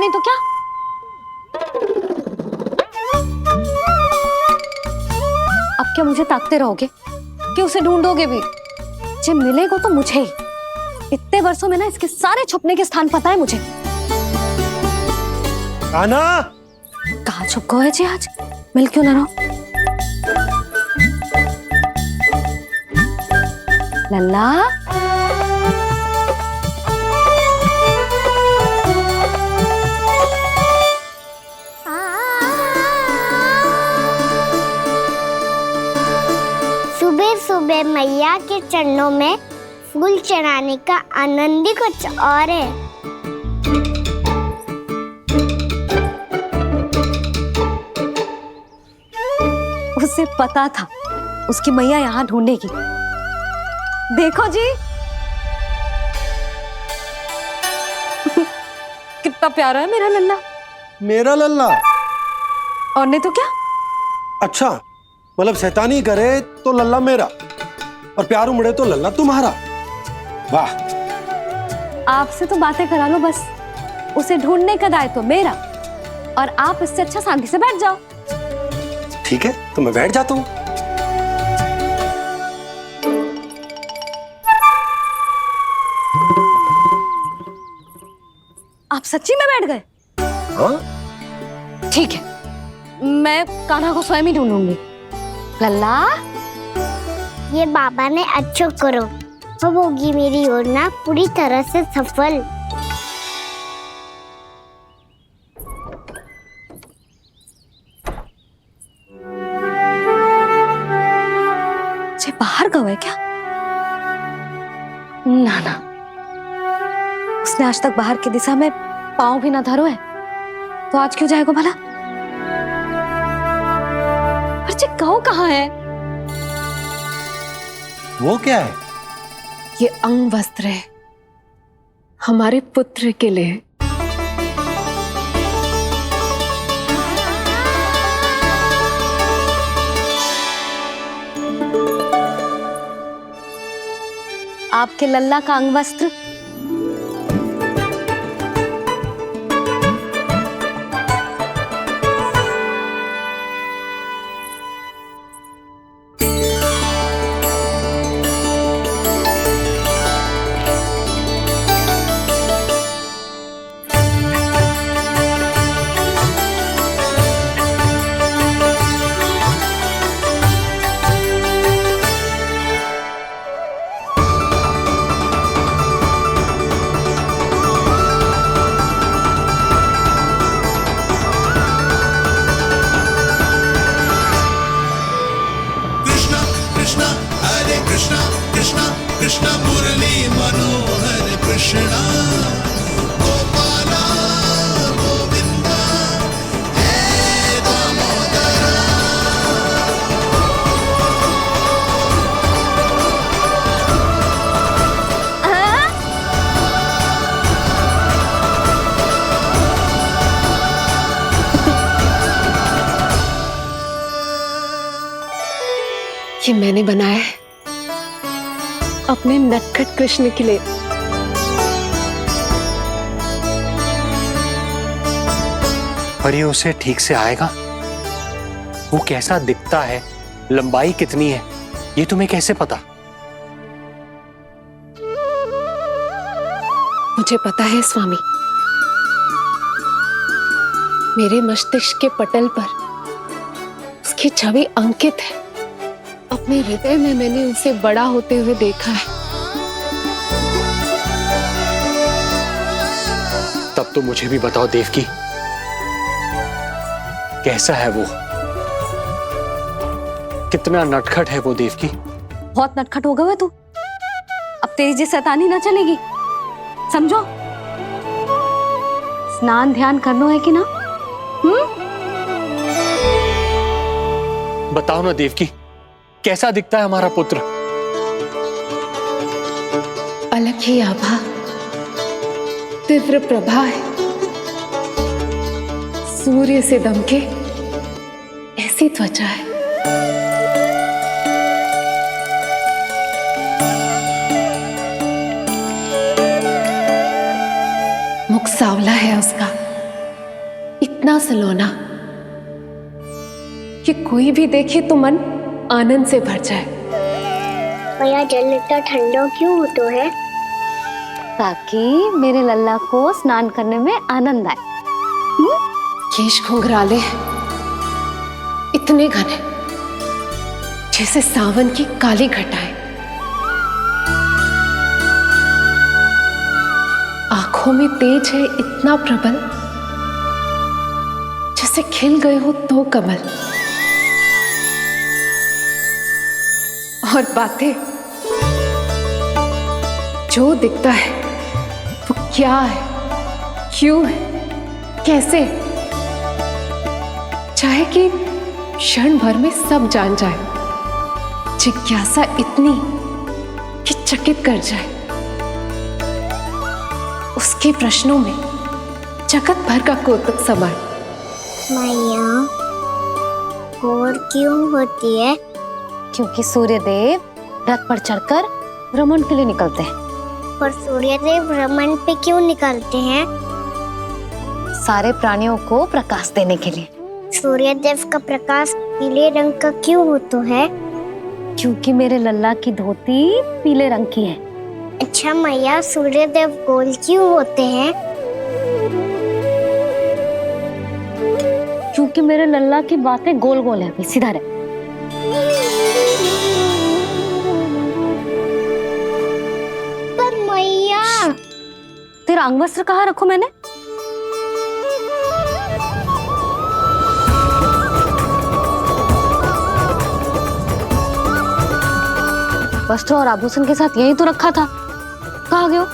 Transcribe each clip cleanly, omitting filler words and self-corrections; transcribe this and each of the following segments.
नहीं तो क्या। अब क्या मुझे ताकते रहोगे कि उसे ढूंढोगे भी? जब मिलेगा तो मुझे ही। इतने वर्षों में ना इसके सारे छुपने के स्थान पता है मुझे। कान्हा, कहाँ छुप गए जी आज? मिल क्यों ना रहो? लल्ला, सुबह सुबह मैया के चरणों में फूल चढ़ाने का आनंद ही कुछ और है। उसे पता था उसकी मैया यहाँ ढूंढेगी। देखो जी कितना प्यारा है मेरा लल्ला। मेरा लल्ला? और नहीं तो क्या। अच्छा, मतलब शैतानी करे तो लल्ला मेरा और प्यार उमड़े तो लल्ला तुम्हारा। वाह। आपसे तो बातें करा लो बस, उसे ढूंढने का दायित्व मेरा, और आप इससे अच्छा शांति से बैठ जाओ। ठीक है, तो मैं बैठ जाता हूँ। आप सच्ची में बैठ गए? हाँ? ठीक है, मैं कान्हा को स्वयं ही ढूंढूंगी। लल्ला, ये बाबा ने अच्छा करो, अब होगी मेरी योजना पूरी तरह से सफल। जे बाहर गए क्या? ना ना, उसने आज तक बाहर की दिशा में पांव भी ना धरो है, तो आज क्यों जाएगा भला? पर जे कहो कहाँ है? वो क्या है? ये अंग वस्त्र है हमारे पुत्र के लिए। आपके लल्ला का अंग वस्त्र? कृष्ण मुरली मनोहर कृष्णा गोपाला गोविंदा हे दामोदरा। ये मैंने बनाया है अपने नटखट कृष्ण के लिए। पर ये उसे ठीक से आएगा? वो कैसा दिखता है, लंबाई कितनी है, ये तुम्हें कैसे पता? मुझे पता है स्वामी, मेरे मस्तिष्क के पटल पर उसकी छवि अंकित है। अपने हृदय में मैंने उसे बड़ा होते हुए देखा है। तब तो मुझे भी बताओ देवकी, कैसा है वो? कितना नटखट है वो देवकी? बहुत नटखट हो गए हो तू। अब तेरी जी शैतानी ना चलेगी, समझो। स्नान ध्यान करना है कि ना? बताओ ना देवकी, कैसा दिखता है हमारा पुत्र? अलग ही आभा, तीव्र प्रभा है, सूर्य से दमके ऐसी त्वचा है। मुख सांवला है उसका, इतना सलोना कि कोई भी देखे तो मन आनंद से भर जाए। भैया जल इतना ठंडा क्यों होता है? ताकि मेरे लल्ला को स्नान करने में आनंद आए। केश घुंघराले इतने घने जैसे सावन की काली घटाएं, आंखों में तेज है इतना प्रबल जैसे खिल गए हो तो कमल, और बातें जो दिखता है वो क्या है, क्यों है, कैसे, चाहे कि क्षण भर में सब जान जाए। जिज्ञासा इतनी कि चकित कर जाए। उसके प्रश्नों में जगत भर का कौतुक समाए। मैया और क्यों होती है? क्योंकि सूर्यदेव रथ पर चढ़कर भ्रमण के लिए निकलते हैं। पर सूर्यदेव भ्रमण पे क्यों निकलते हैं? सारे प्राणियों को प्रकाश देने के लिए। सूर्यदेव का प्रकाश पीले रंग का क्यों होता है? क्योंकि मेरे लल्ला की धोती पीले रंग की है। अच्छा मैया, सूर्यदेव गोल क्यों होते हैं? क्योंकि मेरे लल्ला की बातें गोल गोल है, सीधा रहे। पर मैया, तेरा अंगवस्त्र कहाँ रखूं मैंने? वस्त्र और आभूषण के साथ यही तो रखा था, कहाँ गए हो?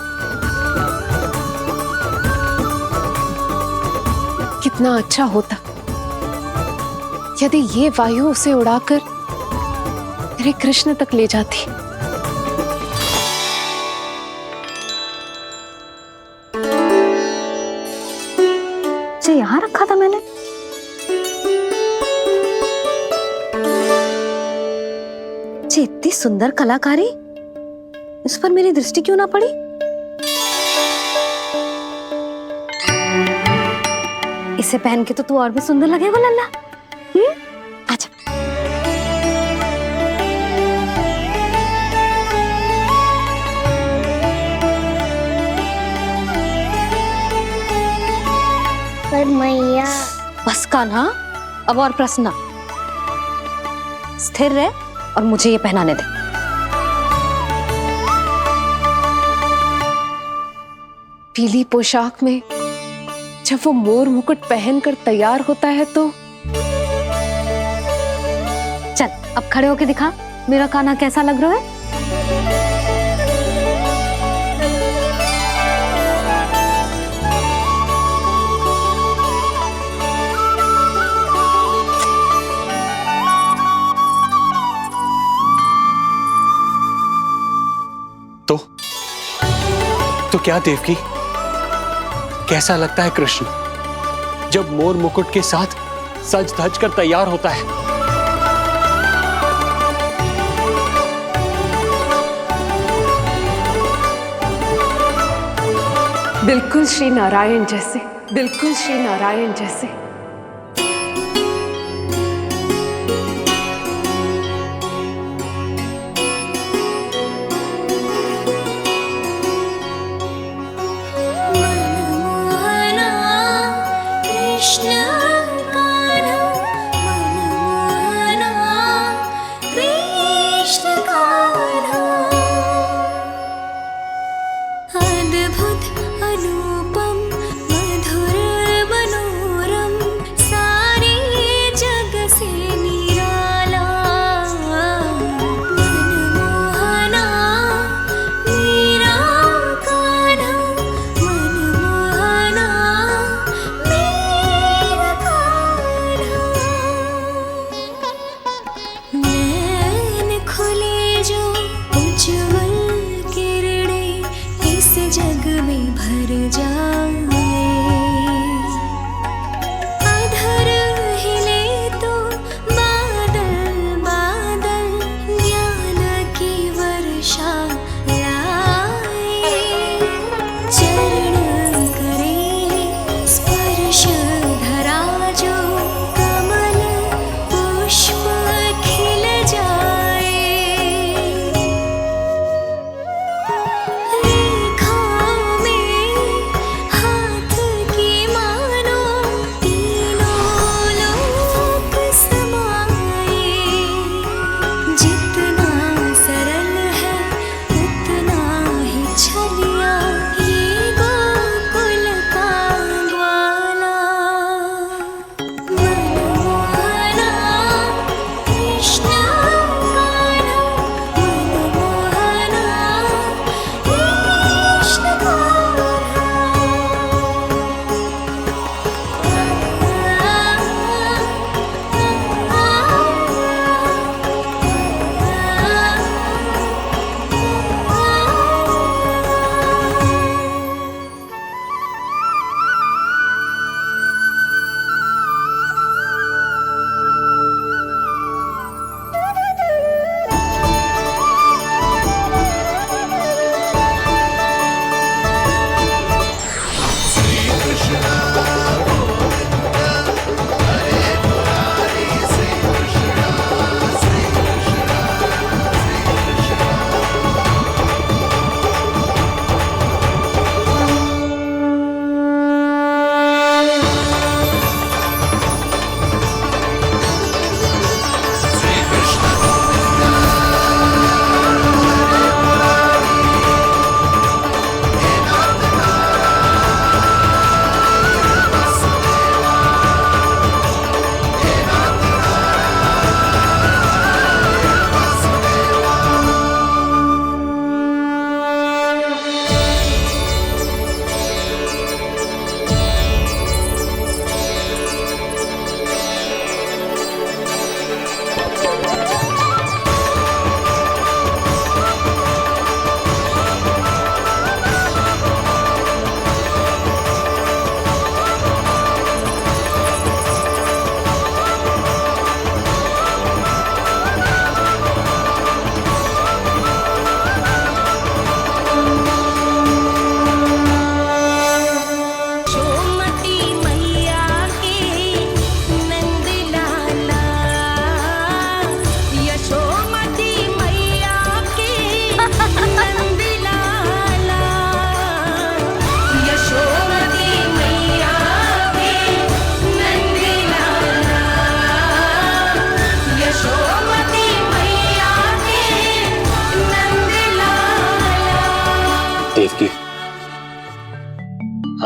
कितना अच्छा होता यदि ये वायु उसे उड़ाकर तेरे कृष्ण तक ले जाती। जो यहाँ रखा था मैंने। जी इतनी सुंदर कलाकारी, इस पर मेरी दृष्टि क्यों ना पड़ी? इसे पहन के तो तू और भी सुंदर लगेगा लल्ला। आजा। पर मैया। बस कान्हा, अब और प्रश्न ना। स्थिर रह और मुझे ये पहनाने दे। पीली पोशाक में जब वो मोर मुकुट पहनकर तैयार होता है तो चल अब खड़े होके दिखा मेरा कान्हा कैसा लग रहा है। तो क्या देवकी, कैसा लगता है कृष्ण जब मोर मुकुट के साथ सज धज कर तैयार होता है? बिल्कुल श्री नारायण जैसे, बिल्कुल श्री नारायण जैसे।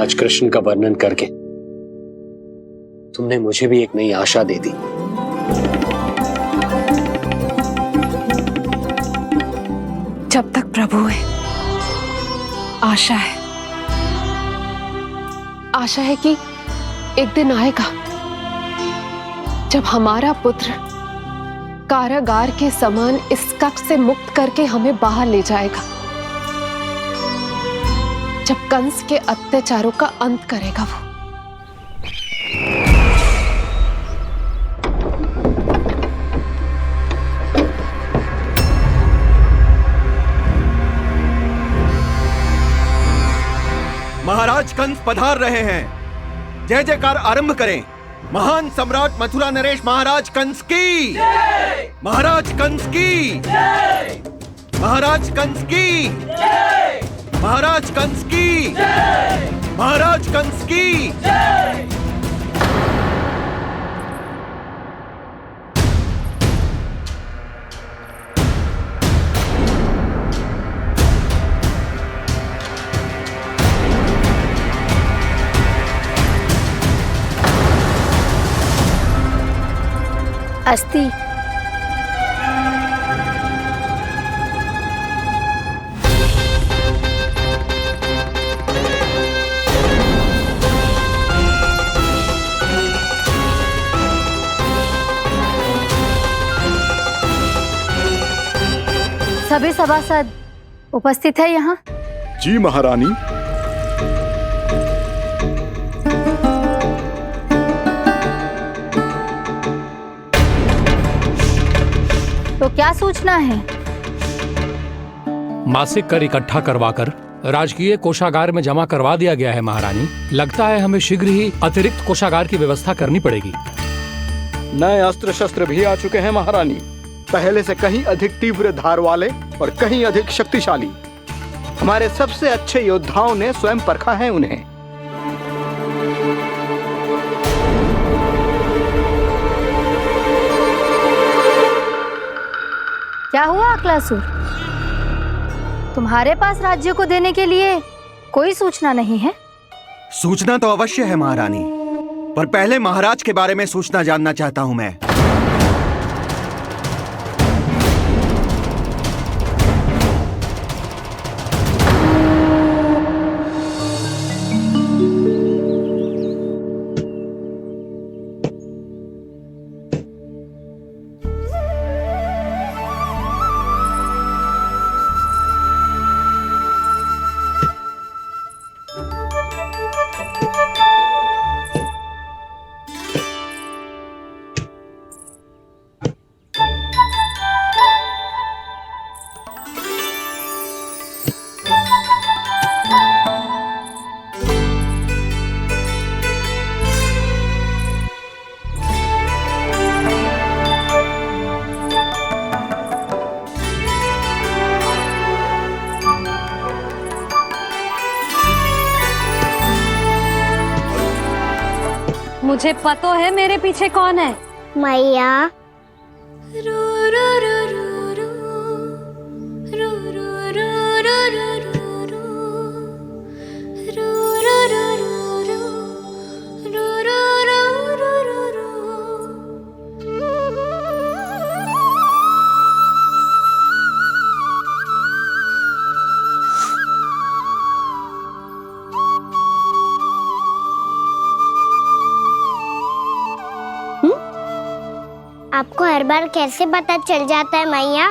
आज कृष्ण का वर्णन करके तुमने मुझे भी एक नई आशा दे दी। जब तक प्रभु है, आशा है। आशा है कि एक दिन आएगा जब हमारा पुत्र कारागार के समान इस कक्ष से मुक्त करके हमें बाहर ले जाएगा, जब कंस के अत्याचारों का अंत करेगा वो। महाराज कंस पधार रहे हैं। जय जयकार आरंभ करें। महान सम्राट मथुरा नरेश महाराज कंस की, महाराज कंस की, महाराज कंस की, महाराज कंस की, महाराज कंस की। अस्थि। सभी सभासद उपस्थित है यहाँ? जी महारानी। तो क्या सूचना है? मासिक कर इकट्ठा करवाकर राजकीय कोषागार में जमा करवा दिया गया है महारानी। लगता है हमें शीघ्र ही अतिरिक्त कोषागार की व्यवस्था करनी पड़ेगी। नए अस्त्र शस्त्र भी आ चुके हैं महारानी, पहले से कहीं अधिक तीव्र धार वाले और कहीं अधिक शक्तिशाली। हमारे सबसे अच्छे योद्धाओं ने स्वयं परखा है उन्हें। क्या हुआ अक्लासुर? तुम्हारे पास राज्य को देने के लिए कोई सूचना नहीं है? सूचना तो अवश्य है महारानी, पर पहले महाराज के बारे में सूचना जानना चाहता हूं मैं। मुझे पता है मेरे पीछे कौन है। मैया। आपको हर बार कैसे पता चल जाता है मैया?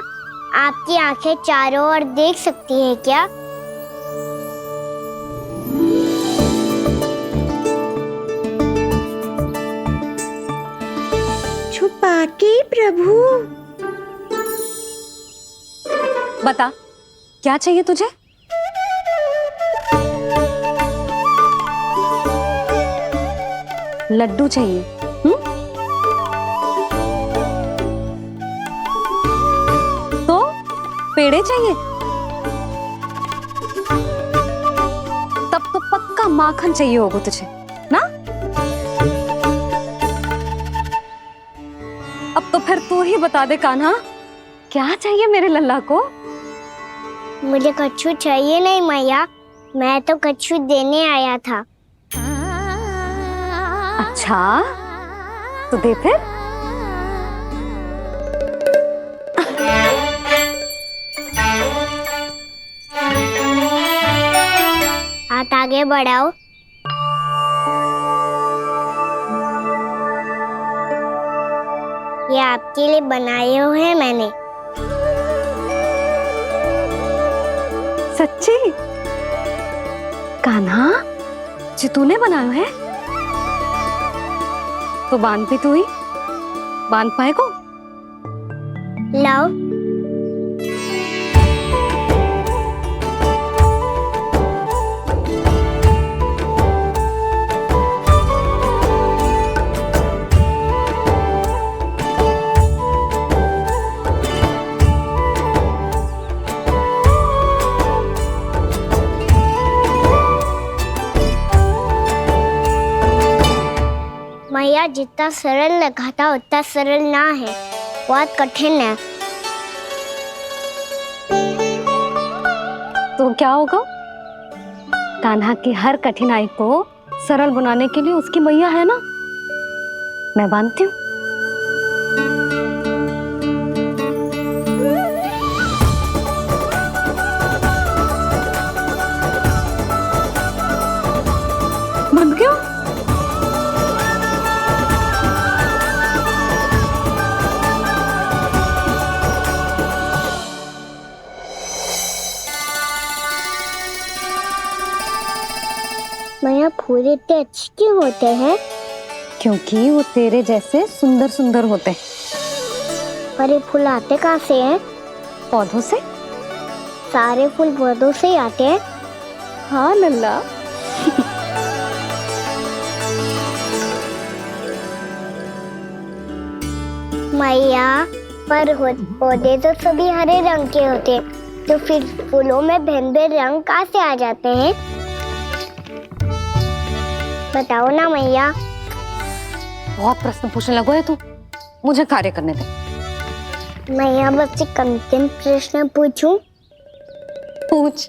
आपकी आंखें चारों ओर देख सकती हैं क्या? छुपा के प्रभु। बता, क्या चाहिए तुझे? लड्डू चाहिए? तो पेड़े चाहिए? तब तो पक्का माखन चाहिए होगा तुझे ना? अब तो फिर तू ही बता दे कान्हा, क्या चाहिए मेरे लल्ला को? मुझे कच्छू चाहिए नहीं मैया, मैं तो कच्छू देने आया था। अच्छा तो दे फिर। हाथ आगे बढ़ाओ। ये आपके लिए बनाए हुए हैं मैंने। सच्ची? कान्हा जी तूने बनाया है? तो बांध भी तू ही, बांध पाए को? लाओ। मैया जितना सरल लगा था उतना सरल ना है, बहुत कठिन है। तो क्या होगा? कान्हा की हर कठिनाई को सरल बनाने के लिए उसकी मैया है ना, मैं बांधती हूँ। बंद क्यों? मैया फूल इतने अच्छे क्यों होते हैं? क्योंकि वो तेरे जैसे सुंदर सुंदर होते हैं। पर ये फूल आते कहाँ से हैं? पौधों से। सारे फूल पौधों से ही आते हैं? हाँ लल्ला। मैया पर पौधे तो सभी हरे रंग के होते हैं, तो फिर फूलों में भिन्न भिन्न रंग कहाँ से आ जाते हैं? बताओ ना मैया। बहुत प्रश्न पूछने लगो है तू, मुझे कार्य करने दे। मैया बस एक अंतिम प्रश्न पूछूं? पूछ।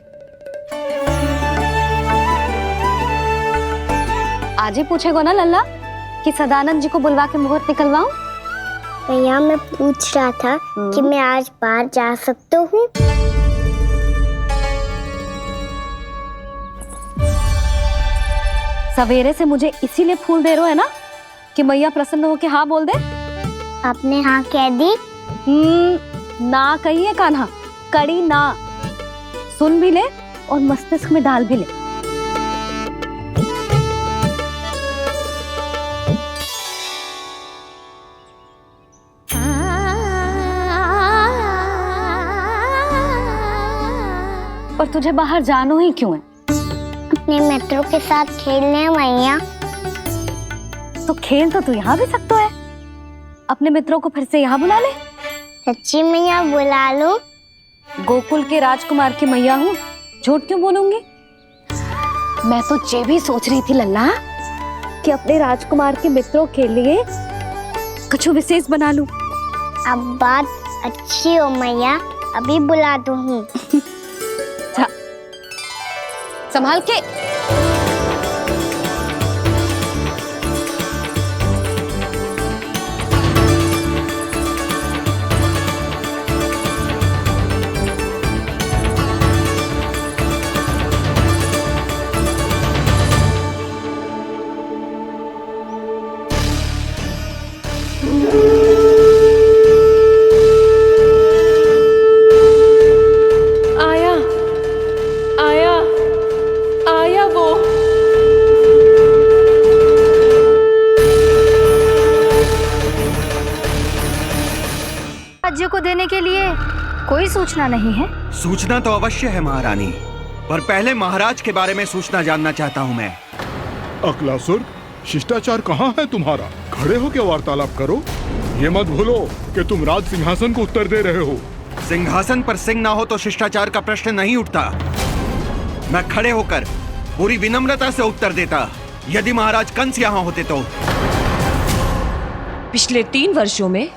आज ही पूछेगो ना लल्ला कि सदानंद जी को बुलवा के मुहूर्त निकलवाऊं? मैया मैं पूछ रहा था कि मैं आज बाहर जा सकता हूँ? सवेरे से मुझे इसीलिए फूल दे रहे हो है ना कि मैया प्रसन्न हो के हाँ बोल दे। आपने हाँ कह दी? ना कहिए कान्हा, कड़ी ना। सुन भी ले और मस्तिष्क में डाल भी ले। पर तुझे बाहर जानो ही क्यों है? अपने मित्रों के साथ खेलने मैया। तो खेल तो तू यहाँ भी सकता है, अपने मित्रों को फिर से यहाँ बुला ले। सच्ची मैया बुला लो। गोकुल के राजकुमार की मैया हूँ, झूठ क्यों बोलूंगी? मैं तो ये भी सोच रही थी लल्ला कि अपने राजकुमार के मित्रों के लिए कुछ विशेष बना लूं। अब बात अच्छी हो मैया, अभी बुला दूँ। संभाल के। राज्य को देने के लिए कोई सूचना नहीं है? सूचना तो अवश्य है महारानी, पर पहले महाराज के बारे में सूचना जानना चाहता हूँ मैं। अकलासुर, शिष्टाचार कहाँ है तुम्हारा? खड़े हो के वार्तालाप करो। ये मत भूलो कि तुम राज सिंहासन को उत्तर दे रहे हो। सिंहासन पर सिंह ना हो तो शिष्टाचार का प्रश्न नहीं उठता। मैं खड़े होकर पूरी विनम्रता से उत्तर देता यदि महाराज कंस यहाँ होते तो। पिछले 3 वर्षों में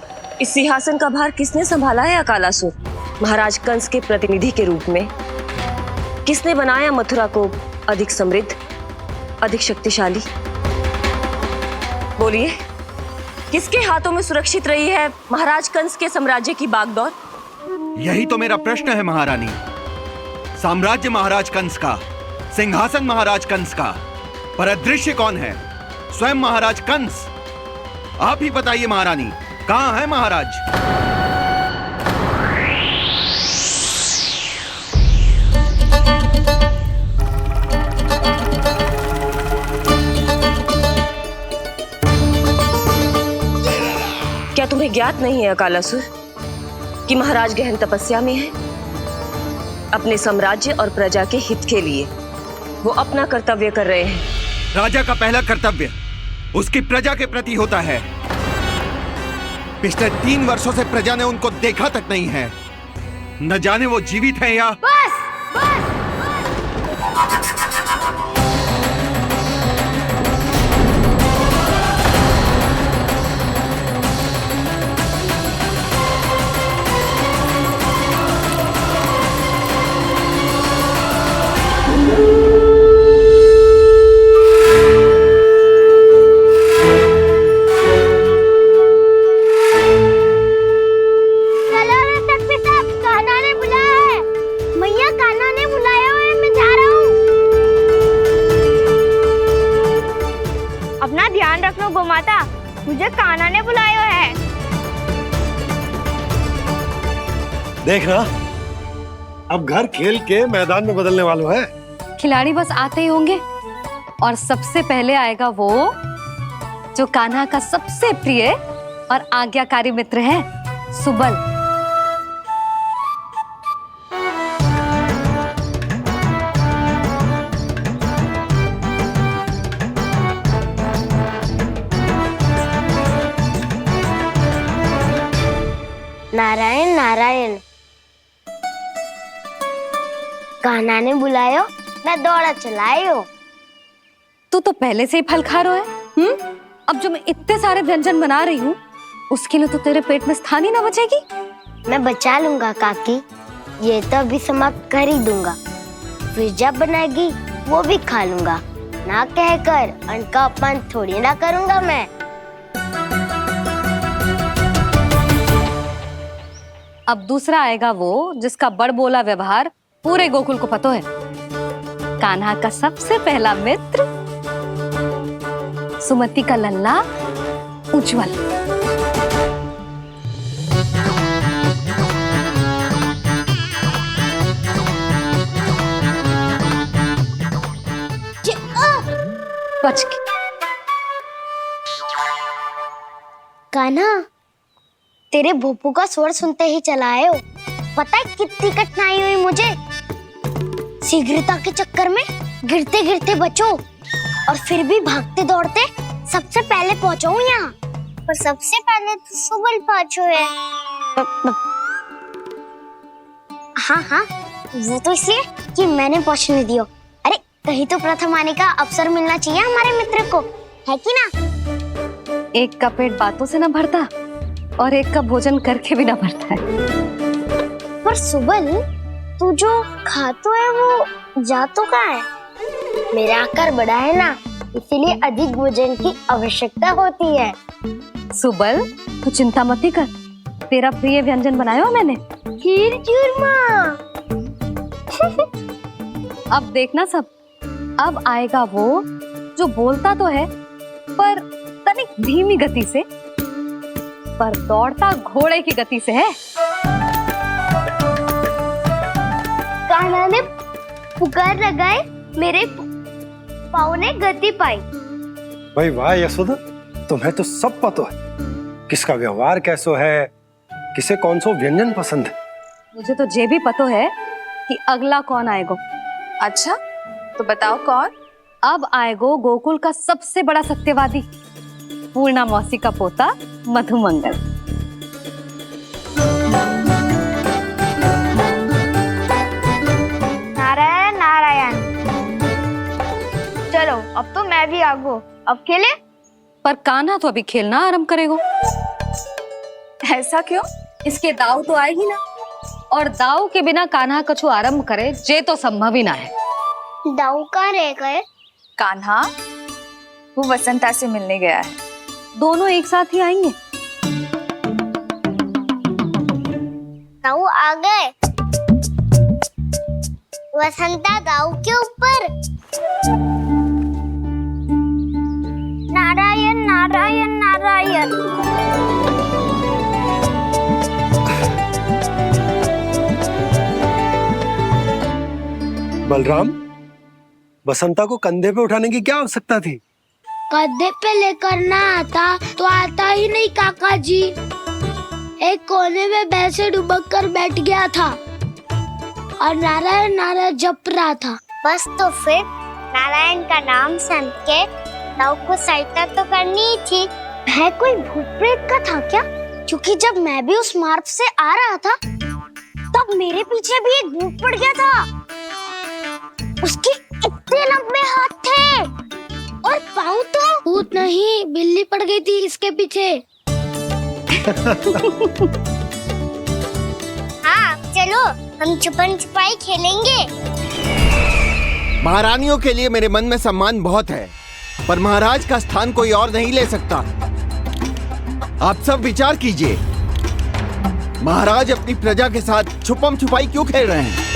इस सिंहासन का भार किसने संभाला है अकालासुर? महाराज कंस के प्रतिनिधि के रूप में किसने बनाया मथुरा को अधिक समृद्ध, अधिक शक्तिशाली? बोलिए, किसके हाथों में सुरक्षित रही है महाराज कंस के साम्राज्य की बागडोर? यही तो मेरा प्रश्न है महारानी। साम्राज्य महाराज कंस का, सिंहासन महाराज कंस का, पर अदृश्य कौन है? स्वयं महाराज कंस। आप ही बताइए महारानी, कहां है महाराज? क्या तुम्हें ज्ञात नहीं है अकालासुर कि महाराज गहन तपस्या में है? अपने साम्राज्य और प्रजा के हित के लिए वो अपना कर्तव्य कर रहे हैं। राजा का पहला कर्तव्य उसकी प्रजा के प्रति होता है। पिछले 3 वर्षों से प्रजा ने उनको देखा तक नहीं है। न जाने वो जीवित हैं या... बस बस। गोमाता, मुझे कान्हा ने बुलाया है। देखना, अब घर खेल के मैदान में बदलने वालों है। खिलाड़ी बस आते ही होंगे और सबसे पहले आएगा वो जो कान्हा का सबसे प्रिय और आज्ञाकारी मित्र है, सुबल। नारायण नारायण, कान्हा ने बुलायो, मैं दौड़ा चलायो। तू तो पहले से ही फल खा रहा है। अब जो मैं इतने सारे व्यंजन बना रही हूँ उसके लिए तो तेरे पेट में स्थान ही ना बचेगी। मैं बचा लूंगा काकी, ये तो अभी समाप्त कर ही दूंगा, फिर जब बनाएगी वो भी खा लूंगा। ना कहकर अन्न का अपमान थोड़ी ना करूंगा मैं। अब दूसरा आएगा वो जिसका बड़बोला व्यवहार पूरे गोकुल को पता है, कान्हा का सबसे पहला मित्र, सुमति का लल्ला उज्जवल। बच के। कान्हा, तेरे भोपू का स्वर सुनते ही चला आए हो। पता है कितनी कठिनाई हुई मुझे। शीघ्रता के चक्कर में गिरते गिरते बचो और फिर भी भागते दौड़ते सबसे पहले पहुंचो यहाँ। पर सबसे पहले तो सुबल पहुंचो है। हाँ हाँ, वो तो इसलिए कि मैंने पहुंचने दियो। अरे कहीं तो प्रथम आने का अवसर मिलना चाहिए हमारे मित्र को, है कि ना? एक का पेट बातों से ना भरता और एक का भोजन करके भी ना भरता है। पर सुबल, तू जो खातो है वो जातो का है। मेरा आकार बड़ा है ना, इसीलिए अधिक भोजन की आवश्यकता होती है। सुबल, तू चिंता मत कर, तेरा प्रिय व्यंजन बनाया हो मैंने, खीर चूरमा। अब देखना सब, अब आएगा वो जो बोलता तो है पर तनिक धीमी गति से, पर दौड़ता घोड़े की गति से है। कान्हा ने पुकार लगाए, मेरे पाँव ने गति पाई। भाई वाह यशोदा, तुम्हें तो सब पता है किसका व्यवहार कैसो है, किसे कौन सा व्यंजन पसंद है। मुझे तो ये भी पता है कि अगला कौन आएगा। अच्छा, तो बताओ कौन? अब आएगो गोकुल का सबसे बड़ा सत्यवादी, पूर्णा मौसी का पोता मधुमंगल। नारायण नारायण। चलो अब तो मैं भी आगो, अब खेले। पर कान्हा तो अभी खेलना आरंभ करेगो। ऐसा क्यों? इसके दाव तो आए ही ना, और दाव के बिना कान्हा कछु आरंभ करे जे तो संभव ही ना है। दाऊ कहाँ रह गए? कान्हा वो वसंता से मिलने गया है। दोनों एक साथ ही आएंगे। दाऊ आ गए। वसंता दाऊ के ऊपर। नारायण नारायण नारायण। बलराम, बसंता को कंधे पे उठाने की क्या आवश्यकता थी? कंधे पे लेकर ना आता तो आता ही नहीं काका जी। एक कोने में वैसे डुबक कर बैठ गया था और नारायण नारायण जप रहा था। बस तो फिर नारायण का नाम सुन के दाऊ को सहायता तो करनी ही थी। वह कोई भूत प्रेत का था क्या? क्योंकि जब मैं भी उस मार्ग से आ रहा था तब मेरे पीछे भी एक भूत पड़ गया था। उसके इतने लंबे हाथ थे और पाँव तो भूत नहीं, बिल्ली पड़ गई थी इसके पीछे। हाँ चलो हम छुपन छुपाई खेलेंगे। महारानियों के लिए मेरे मन में सम्मान बहुत है, पर महाराज का स्थान कोई और नहीं ले सकता। आप सब विचार कीजिए, महाराज अपनी प्रजा के साथ छुपम छुपाई क्यों खेल रहे हैं?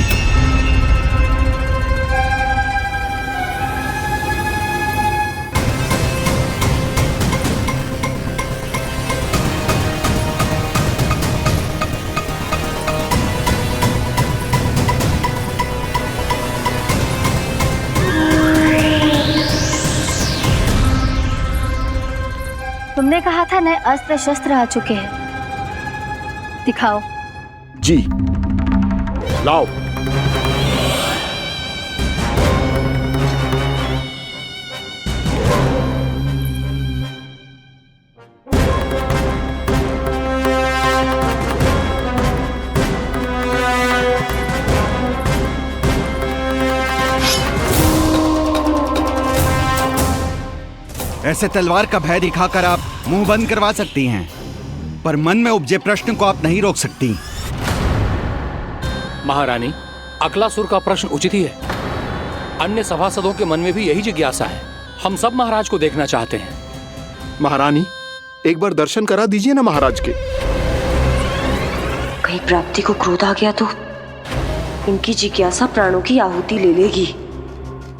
तुमने कहा था नए अस्त्र शस्त्र आ चुके हैं, दिखाओ। जी लाओ। ऐसे तलवार का भय दिखाकर आप मुंह बंद करवा सकती हैं, पर मन में उपजे प्रश्न को आप नहीं रोक सकती। महारानी, अकलासुर का प्रश्न उचित ही है। अन्य सभासदों के मन में भी यही जिज्ञासा है। हम सब महाराज को देखना चाहते हैं। महारानी, एक बार दर्शन करा दीजिए ना महाराज के। कहीं प्राप्ति को क्रोध आ गया तो इनकी जिज्ञासा प्राणों की आहुति ले लेगी।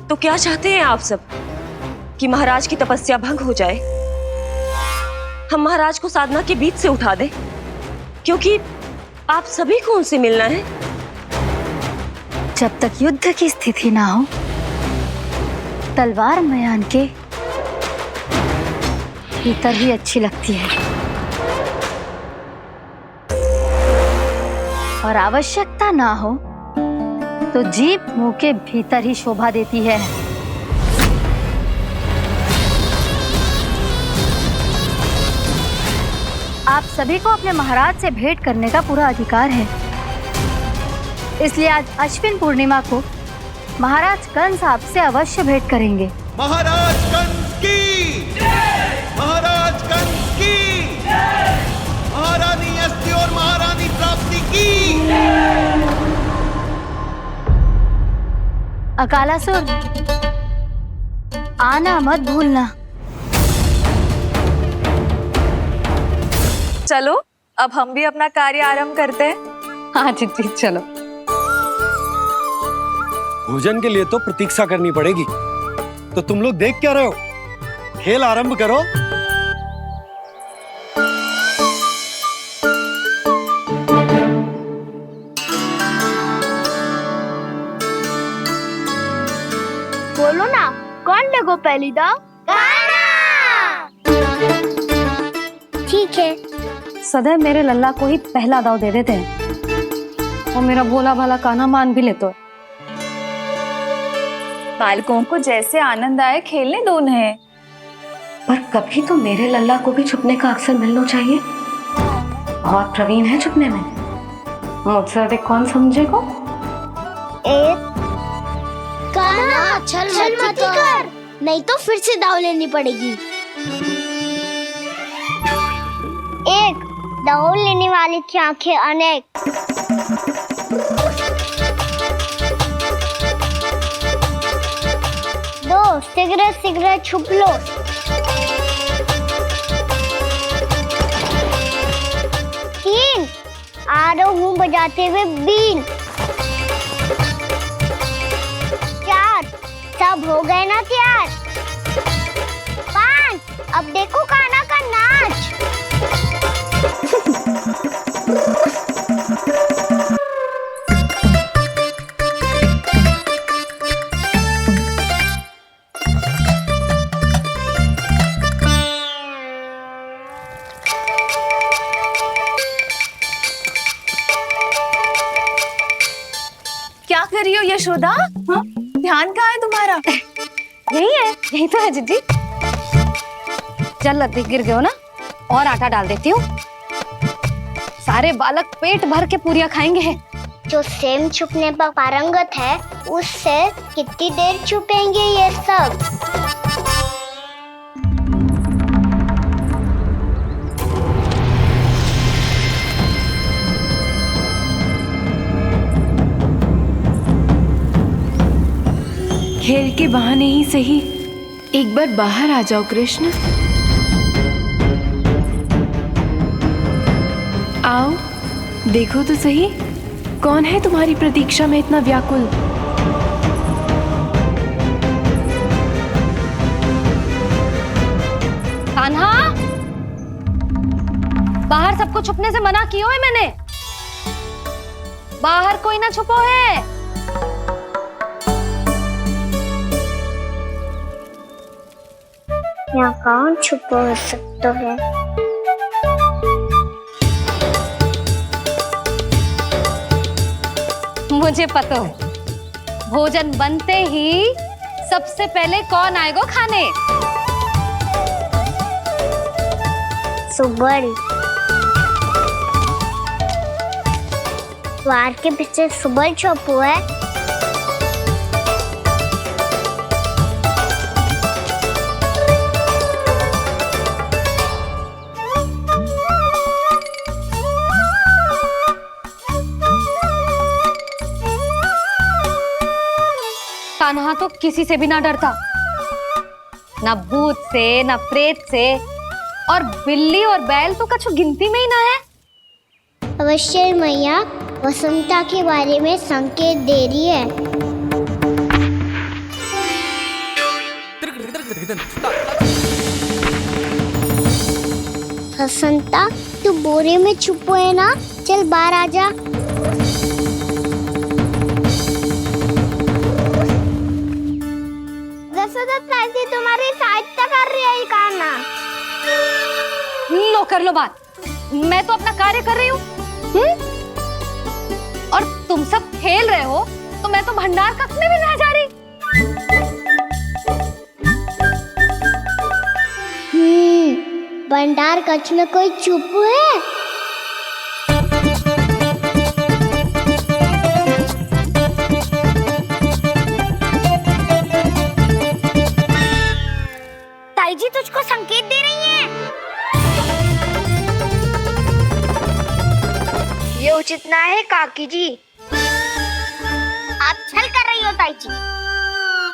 तो क्या चाहते हैं आप सब? कि महाराज की तपस्या भंग हो जाए? हम महाराज को साधना के बीच से उठा दें? क्योंकि आप सभी को उनसे मिलना है। जब तक युद्ध की स्थिति ना हो, तलवार मयान के भीतर ही अच्छी लगती है और आवश्यकता ना हो तो जीभ मुंह के भीतर ही शोभा देती है। आप सभी को अपने महाराज से भेंट करने का पूरा अधिकार है। इसलिए आज अश्विन पूर्णिमा को महाराज कंस आपसे अवश्य भेंट करेंगे। महाराज कंस की जय! महाराज कंस की जय! महारानी अस्ति और महारानी प्राप्ति की जय! अकालासुर, आना मत भूलना। चलो अब हम भी अपना कार्य आरंभ करते हैं। हाँ चिट्ठी, चलो। भोजन के लिए तो प्रतीक्षा करनी पड़ेगी, तो तुम लोग देख क्या रहे हो? खेल आरंभ करो। बोलो ना, कौन लगो पहली दाव? ठीक है। सदैव मेरे लल्ला को ही पहला दाव दे देते हैं और मेरा भोला भाला कान्हा मान भी लेते। बालकों को जैसे आनंद आए खेलने दो उन्हें। पर कभी तो मेरे लल्ला को भी छुपने का अवसर मिलना चाहिए। बहुत प्रवीण है छुपने में, मुझसे अधिक कौन समझेगा? कान्हा छल मत कर, नहीं तो फिर से दाव लेनी पड़ेगी। एक दाव लेने वाली की आंखें अनेक। दो शीघ्र शीघ्र छुप लो। हूँ बजाते हुए बीन। 4 सब हो गए ना तैयार। 5 अब देखो कान्हा का नाच। क्या कर रही हो यशोदा? हाँ? ध्यान कहाँ है तुम्हारा? यही है, यही तो है जीजी। चल लद्दी गिर गए हो ना, और आटा डाल देती हूँ। सारे बालक पेट भर के पूरियां खाएंगे। जो सेम छुपने पर पारंगत है, उससे कितनी देर छुपेंगे ये सब? खेल के बहाने ही सही एक बार बाहर आ जाओ कृष्ण। आओ देखो तो सही, कौन है तुम्हारी प्रतीक्षा में इतना व्याकुल? कान्हा, बाहर सबको छुपने से मना किया है मैंने। बाहर कोई ना छुपो है। यहाँ कौन छुपा हो सकता है? मुझे पता है, भोजन बनते ही सबसे पहले कौन आएगा खाने? सुबल। द्वार के पीछे सुबल छुपा है। कान्हा तो किसी से भी ना डरता, ना भूत से, ना प्रेत से, और बिल्ली और बैल तो कछु गिनती में ही ना है। अवश्य मैया वसंता के बारे में संकेत दे रही है। वसंता, तू बोरे में छुपो है ना? चल बाहर आ जा। तुम्हारी सहायता कर रही है कान्हा। लो कर लो बात, मैं तो अपना कार्य कर रही हूँ। और तुम सब खेल रहे हो तो मैं तो भंडार कक्ष में भी नहीं जा रही। भंडार कक्ष में कोई चुप है? ताई जी तुझको संकेत दे रही हैं। ये उचित ना है काकी जी। आप छल कर रही हो ताई जी।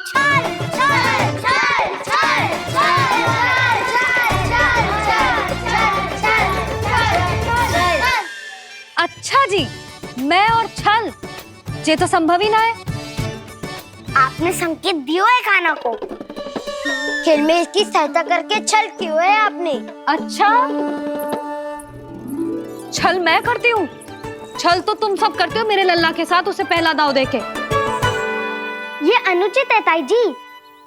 छल छल छल छल छल। अच्छा जी, मैं और छल, ये तो संभव ही ना है। आपने संकेत दियो है कान्हा को। खेल में इसकी सहायता करके छल क्यों है आपने? अच्छा, छल मैं करती हूँ? छल तो तुम सब करते हो मेरे लल्ला के साथ, उसे पहला दाव देके। ये अनुचित है ताई जी।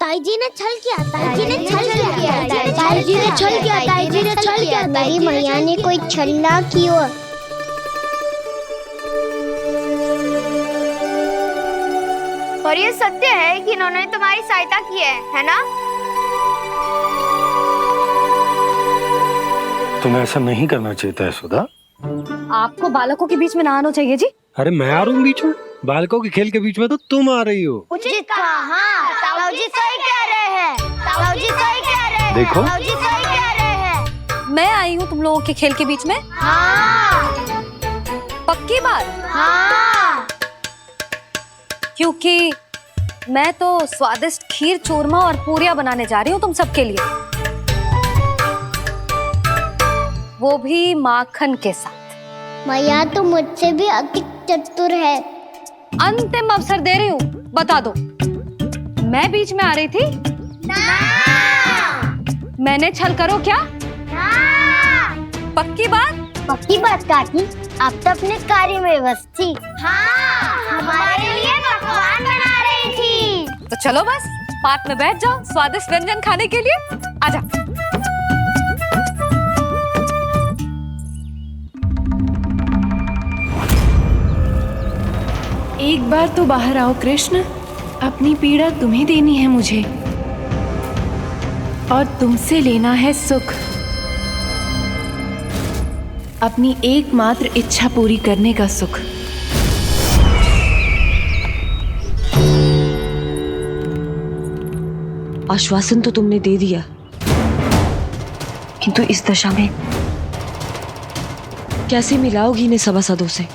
ताई जी ने छल किया, ताई जी ने छल किया, ताई जी ने छल किया, ताई जी ने छल किया। मेरी मैया ने कोई छल ना किया। और ये सत्य है कि इन्होंने तुम्हारी सहायता की है ना? तुम्हें ऐसा नहीं करना चाहिए था यशोदा। आपको बालकों के बीच में ना आना चाहिए जी। अरे मैं आ रहा हूँ बीच में? बालकों के खेल के बीच में तो तुम आ रही हो। उचित कहा। हाँ, ताऊ जी सही कह रहे हैं। ताऊ जी सही कह रहे हैं। देखो, ताऊ जी सही कह रहे हैं। मैं आई हूँ तुम लोगों के खेल के बीच में? हाँ। पक्की बात? हाँ। क्योंकि मैं तो स्वादिष्ट खीर, चूरमा और पूरियां बनाने जा रही हूँ तुम सबके लिए, वो भी माखन के साथ। मैया तो मुझसे भी अधिक चतुर है। अंतिम अवसर दे रही हूँ, बता दो, मैं बीच में आ रही थी? मैंने छल करो क्या? पक्की बात? पक्की बात काकी, आप तो अपने कार्य में व्यस्त थी। हमारे लिए पकवान बना रही थी। तो चलो बस पार्क में बैठ जाओ स्वादिष्ट व्यंजन खाने के लिए। आजा। एक बार तो बाहर आओ कृष्ण, अपनी पीड़ा तुम्हें देनी है मुझे, और तुमसे लेना है सुख। अपनी एकमात्र इच्छा पूरी करने का सुख। आश्वासन तो तुमने दे दिया, किंतु इस दशा में कैसे मिलाओगी इन्हें सभासदों से?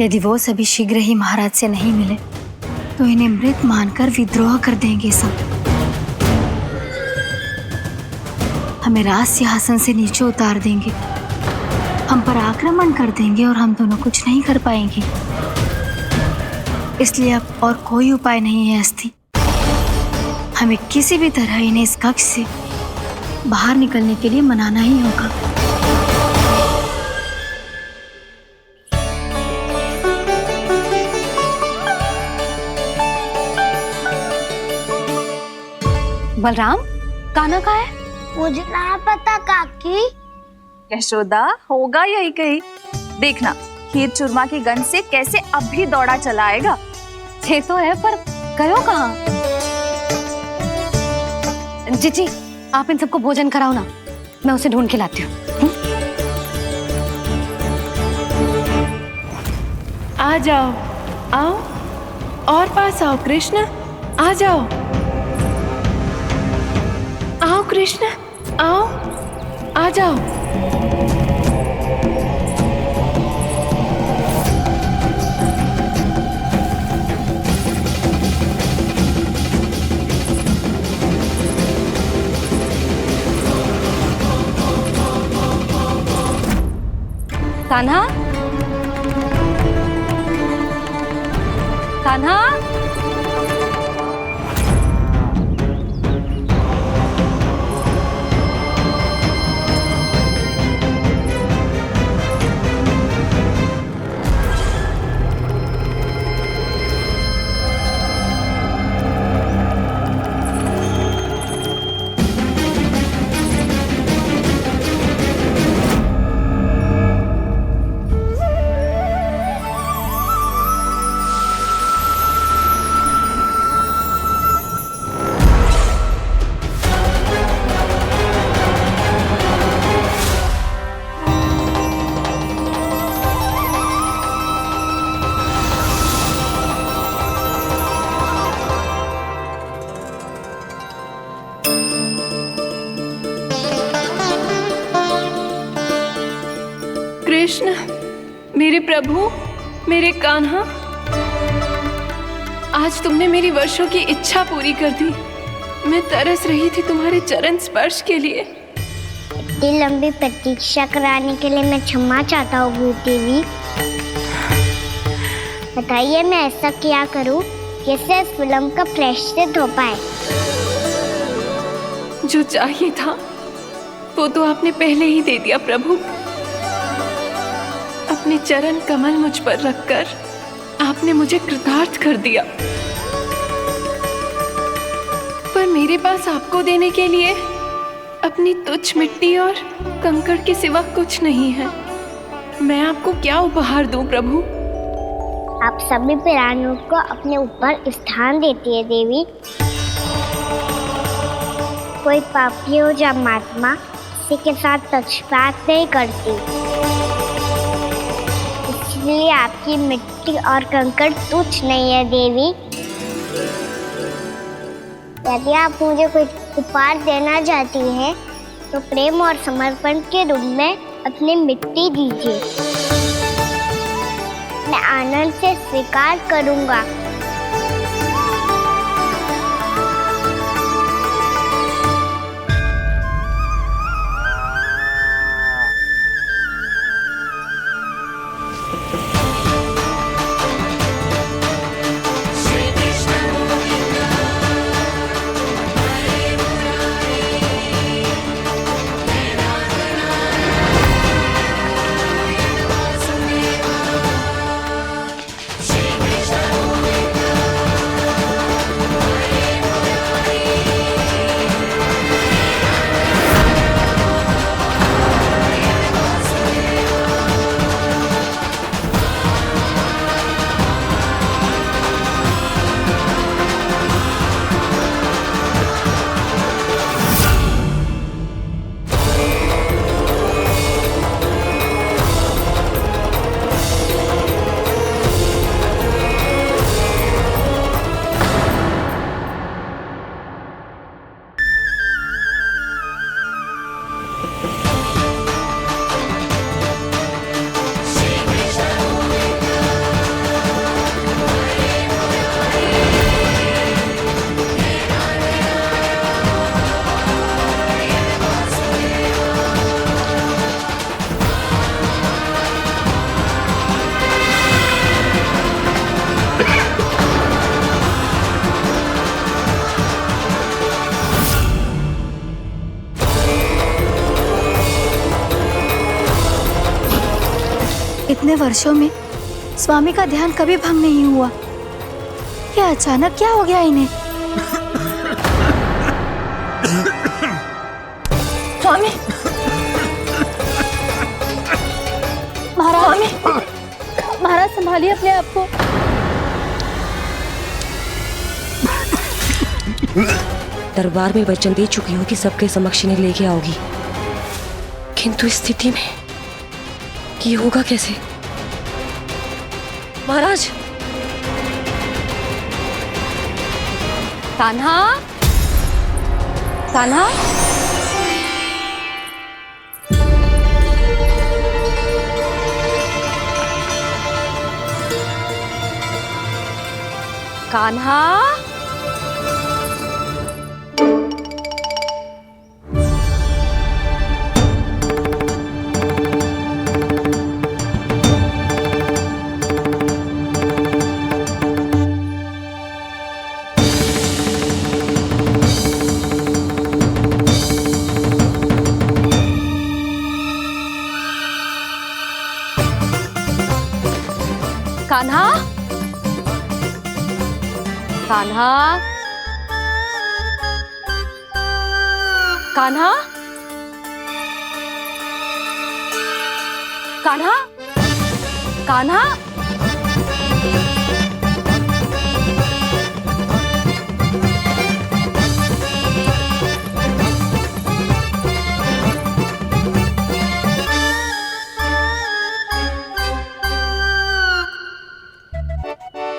यदि वो सभी शीघ्र ही महाराज से नहीं मिले तो इन्हें मृत मानकर विद्रोह कर देंगे सब। हमें राज सिंहासन से नीचे उतार देंगे, हम पर आक्रमण कर देंगे और हम दोनों कुछ नहीं कर पाएंगे। इसलिए अब और कोई उपाय नहीं है अस्थि। हमें किसी भी तरह इन्हें इस कक्ष से बाहर निकलने के लिए मनाना ही होगा। बलराम, कान्हा कहाँ है? मुझे ना पता काकी। यशोदा, होगा यही कहीं। देखना खीर चूरमा की गंध से कैसे अब भी दौड़ा चला आएगा। छे तो है पर गयो कहाँ? जी, आप इन सबको भोजन कराओ ना, मैं उसे ढूंढ के लाती हूँ। आ जाओ, आओ और पास आओ कृष्ण, आ जाओ। आओ कृष्ण, आओ, आ जाओ। कान्हा, कान्हा, कृष्ण, मेरे प्रभु, मेरे कान्हा, आज तुमने मेरी वर्षों की इच्छा पूरी कर दी। मैं तरस रही थी तुम्हारे चरण स्पर्श के लिए। इतनी लंबी प्रतीक्षा कराने के लिए मैं क्षमा चाहता हूँ भूत देवी। बताइए मैं ऐसा क्या करूँ जिससे इस विलंब का प्रायश्चित हो पाए? जो चाहिए था वो तो आपने पहले ही दे दिया प्रभु। अपने चरण कमल मुझ पर रखकर आपने मुझे कृतार्थ कर दिया। पर मेरे पास आपको देने के लिए अपनी तुच्छ मिट्टी और कंकड़ के सिवा कुछ नहीं है। मैं आपको क्या उपहार दूं प्रभु? आप सभी प्राणियों को अपने ऊपर स्थान देती है देवी। कोई पापी हो या महात्मा, किसी के साथ पक्षपात नहीं करती। इसलिए आपकी मिट्टी और कंकड़ तुच्छ नहीं है देवी। यदि आप मुझे कोई उपहार देना चाहती हैं, तो प्रेम और समर्पण के रूप में अपनी मिट्टी दीजिए। मैं आनंद से स्वीकार करूंगा। इतने वर्षों में स्वामी का ध्यान कभी भंग नहीं हुआ। ये अचानक क्या हो गया इन्हें? स्वामी, महाराज, महाराज संभालिए अपने आप को। दरबार में वचन दे चुकी हो कि सबके समक्ष इन्हें लेके आओगी, किंतु इस स्थिति में ये होगा कैसे? महाराज, कान्हा, कान्हा, कान्हा, कान्हा, कान्हा, कान्हा, कान्हा, कान्हा,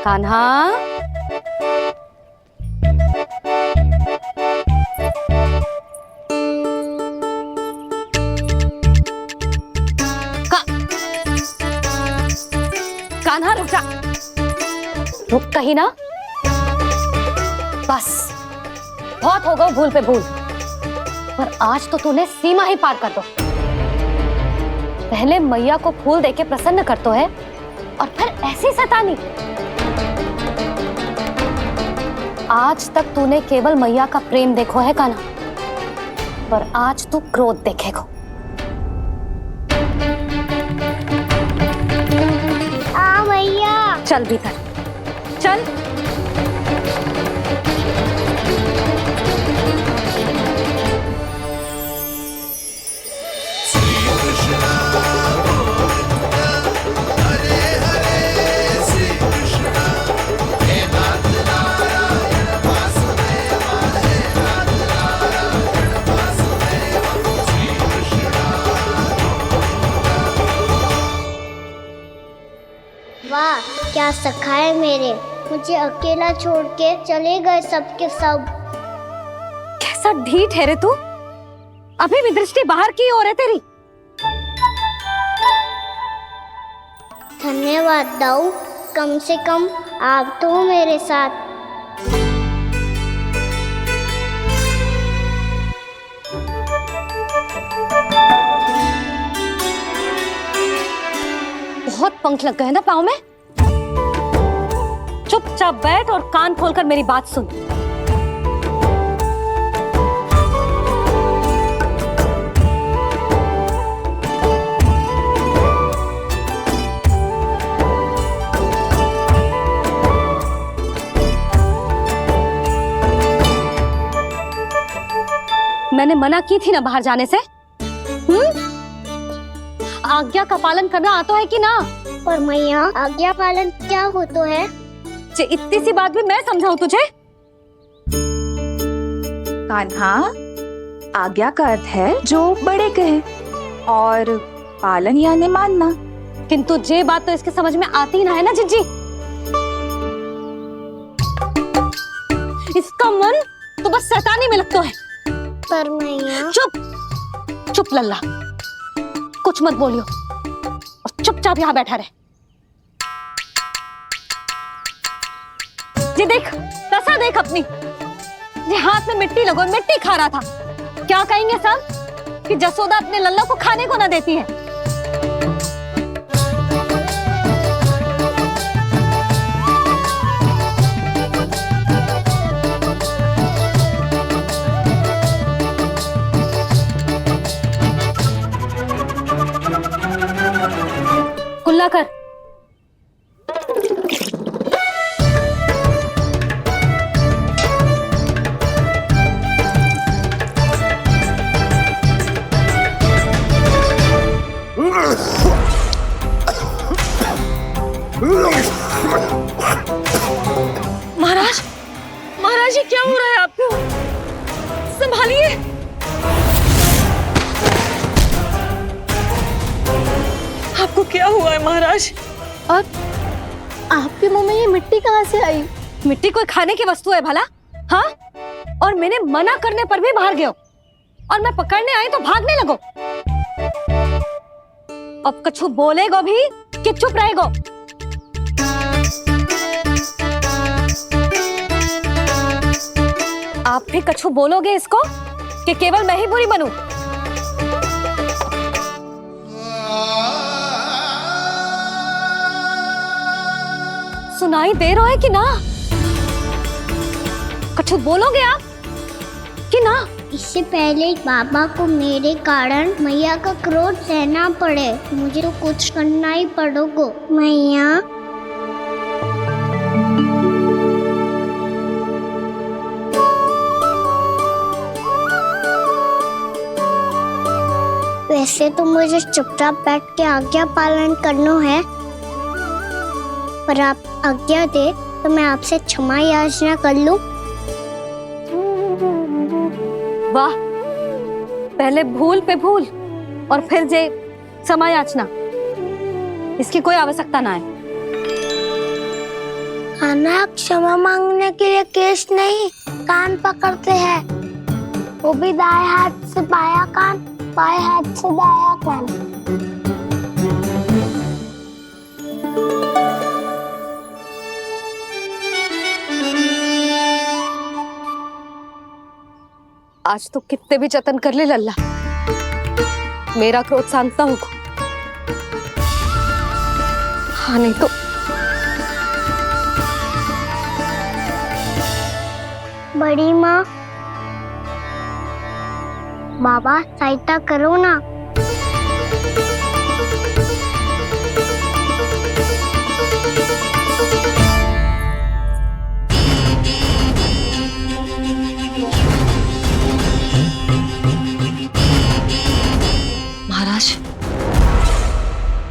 कान्हा, कान्हा रुक जा, रुक कहीं ना। बस बहुत हो गया भूल पे भूल, पर आज तो तूने सीमा ही पार कर दो। पहले मैया को फूल देके प्रसन्न कर तो है, और फिर ऐसी सतानी। आज तक तूने केवल मैया का प्रेम देखो है कान्हा, पर आज तू क्रोध देखेगा। मैया, चल भीतर, चल। वाह, क्या सखा है मेरे, मुझे अकेला छोड़ के चले गए सबके सब। कैसा ढीठ है रे तू, अभी भी दृष्टि बाहर की ओर है तेरी। धन्यवाद दाऊ, कम से कम आप तो हो मेरे साथ। बहुत पंख लग गए ना पाँव में। चुपचाप बैठ और कान खोलकर मेरी बात सुन। मैंने मना की थी ना बाहर जाने से। आज्ञा का पालन करना आता है कि ना? पर मैया, आज्ञा पालन क्या होता है? इतनी सी बात भी मैं समझाऊं तुझे? कान्हा, आज्ञा का अर्थ है जो बड़े कहे, और पालन यानी मानना। किंतु ये बात तो इसके समझ में आती ना है ना जिज्जी। इसका मन तो बस शैतानी में लगता है। पर मैया। चुप चुप लल्ला, कुछ मत बोलियो और चुपचाप यहाँ बैठा रहे। ये देख, दशा देख अपनी। ये हाथ में मिट्टी लगो, मिट्टी खा रहा था। क्या कहेंगे सब कि जसोदा अपने लल्ला को खाने को ना देती है। खुला कर। महाराज, महाराज ये क्या हो रहा है आपको? संभालिए। आपको क्या हुआ है महाराज? और आपके मुंह में ये मिट्टी कहाँ से आई? मिट्टी कोई खाने की वस्तु है भला? हाँ, और मैंने मना करने पर भी बाहर गए हो, और मैं पकड़ने आई तो भागने लगो। अब कछु बोलेगो भी कि चुप रहेगो? आप भी कछु बोलोगे इसको कि केवल मैं ही बुरी बनूं? सुनाई दे रहा है कि ना? कछु बोलोगे आप कि ना? इससे पहले बाबा को मेरे कारण मैया का क्रोध सहना पड़े, मुझे तो कुछ करना ही पड़ेगा। मैया, वैसे तो मुझे चुपचाप बैठ के आज्ञा पालन करना है, पर आप आज्ञा दे तो मैं आपसे क्षमा याचना कर लूं। वाह, पहले भूल पे भूल और फिर जे क्षमा याचना, इसकी कोई आवश्यकता ना है। खाना क्षमा मांगने के लिए केस नहीं, कान पकड़ते हैं, वो भी दाएं हाथ से बायां कान, बाएं हाथ से दायां कान। आज तो कितने भी जतन कर ले लल्ला, मेरा क्रोध शांत ना होगा। हाँ नहीं तो बड़ी माँ, बाबा सहायता करो ना। महाराज,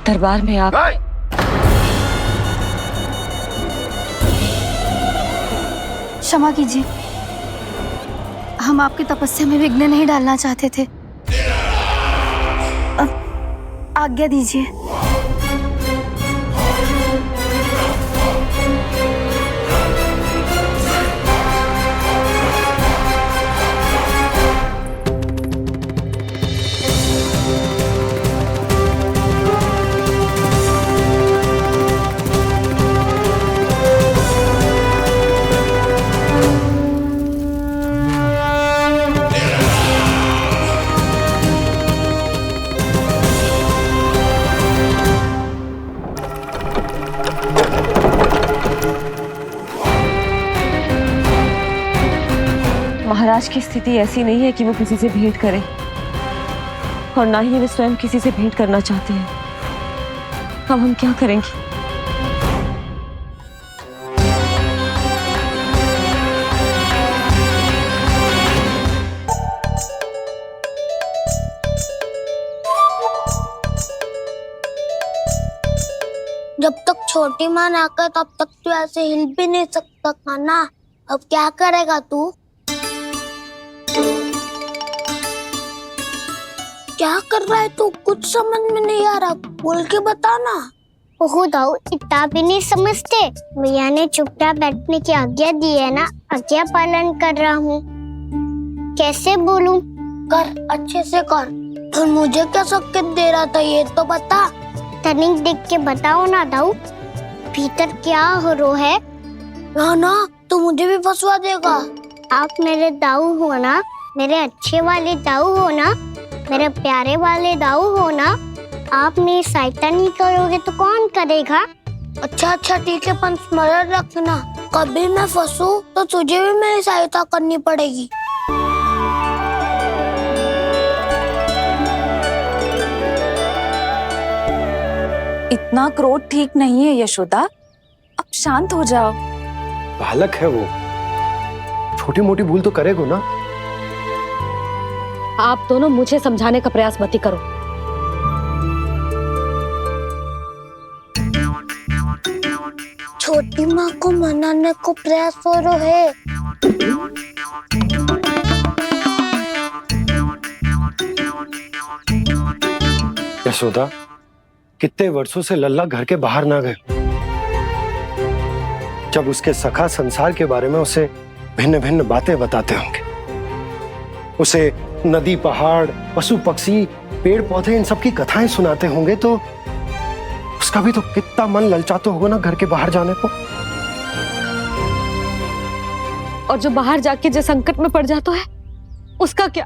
दरबार में आप क्षमा कीजिए, हम आपकी तपस्या में विघ्न नहीं डालना चाहते थे। अब आज्ञा दीजिए। महाराज की स्थिति ऐसी नहीं है कि वो किसी से भेंट करें, और ना ही वे स्वयं किसी से भेंट करना चाहते हैं। अब हम क्या करेंगे? जब तक छोटी माँ ना कर तब तक तू ऐसे हिल भी नहीं सकता था ना। अब क्या करेगा तू? क्या कर रहा है तू? कुछ समझ में नहीं आ रहा, बोल के बता ना। ओहो दाऊ, इतना भी नहीं समझते। भैया ने चुपचाप बैठने की आज्ञा दी है ना, आज्ञा पालन कर रहा हूँ। कैसे बोलूं? कर, अच्छे से कर। तो मुझे क्या संकेत दे रहा था ये तो बता। तनिक देख के बताओ ना दाऊ, भीतर क्या हो रहा है? ना तू मुझे भी फंसवा देगा। आप मेरे दाऊ हो ना, मेरे अच्छे वाले दाऊ हो ना, मेरे प्यारे वाले दाऊ हो ना। आप मेरी सहायता नहीं करोगे तो कौन करेगा? अच्छा ठीक है, पर स्मरण रखना, कभी मैं फंसू तो तुझे भी मेरी सहायता करनी पड़ेगी। इतना क्रोध ठीक नहीं है यशोदा, अब शांत हो जाओ। बालक है वो, छोटी मोटी भूल तो करेगा ना। आप दोनों मुझे समझाने का प्रयास मत ही करो। छोटी माँ को मनाने को प्रयास हो रहा है। यशोदा, कितने वर्षों से लल्ला घर के बाहर ना गए। जब उसके सखा संसार के बारे में उसे भिन्न भिन्न बातें बताते होंगे, उसे नदी पहाड़ पशु पक्षी पेड़ पौधे इन सब की कथाएं सुनाते होंगे, तो उसका भी तो कितना मन ललचाता होगा ना घर के बाहर जाने को। और जो बाहर जाके जो संकट में पड़ जाता है उसका क्या?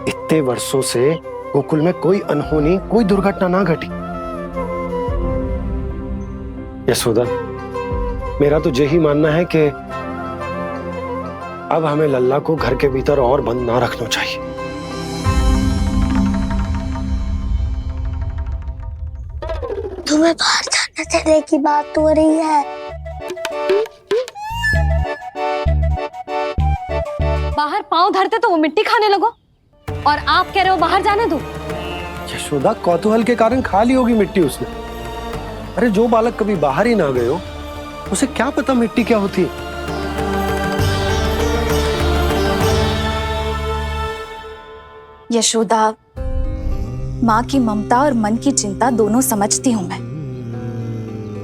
इतने वर्षों से गोकुल में कोई अनहोनी कोई दुर्घटना ना घटी। यशोदा, मेरा तो यही मानना है कि अब हमें लल्ला को घर के भीतर और बंद ना रखना चाहिए। तुम्हें बाहर जाने देने की बात हो रही है। बाहर पांव धरते तो वो मिट्टी खाने लगो, और आप कह रहे हो बाहर जाने दो। यशोदा, कौतूहल के कारण खा ली होगी मिट्टी उसने। अरे जो बालक कभी बाहर ही ना गए हो, उसे क्या पता मिट्टी क्या होती है। यशोदा, माँ की ममता और मन की चिंता दोनों समझती हूँ मैं।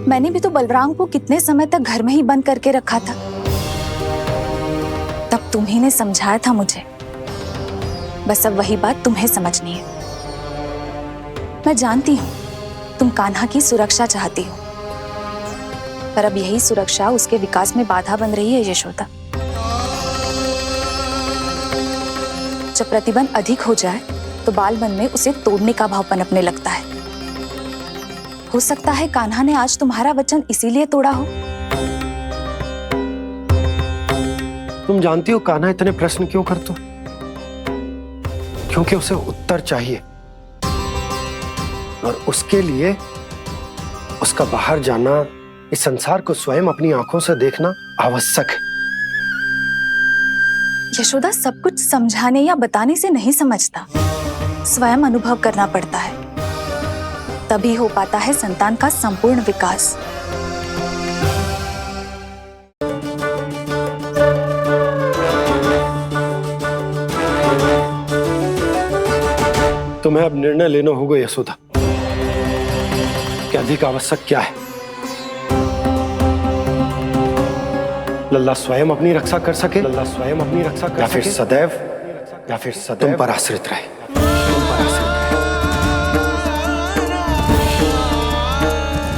मैंने भी तो बलराम को कितने समय तक घर में ही बंद करके रखा था। तब तुम्ही ने समझाया था मुझे। बस अब वही बात तुम्हें समझनी है। मैं जानती हूँ तुम कान्हा की सुरक्षा चाहती हो, पर अब यही सुरक्षा उसके विकास में बाधा बन रही है यशोदा। जब प्रतिबंध अधिक हो जाए तो बाल मन में उसे तोड़ने का भाव पनपने लगता है। हो सकता है कान्हा ने आज तुम्हारा वचन इसीलिए तोड़ा हो। तुम जानती हो कान्हा इतने प्रश्न क्यों करता? क्योंकि उसे उत्तर चाहिए, और उसके लिए उसका बाहर जाना, इस संसार को स्वयं अपनी आंखों से देखना आवश्यक है। यशोदा, सब कुछ समझाने या बताने से नहीं समझता, स्वयं अनुभव करना पड़ता है। तभी हो पाता है संतान का संपूर्ण विकास। तुम्हें अब निर्णय लेना होगा यशोदा कि अधिक आवश्यक क्या है। लल्ला स्वयं अपनी रक्षा कर सके, लल्ला स्वयं अपनी रक्षा कर सके, या फिर सदैव तुम पर आश्रित रहे।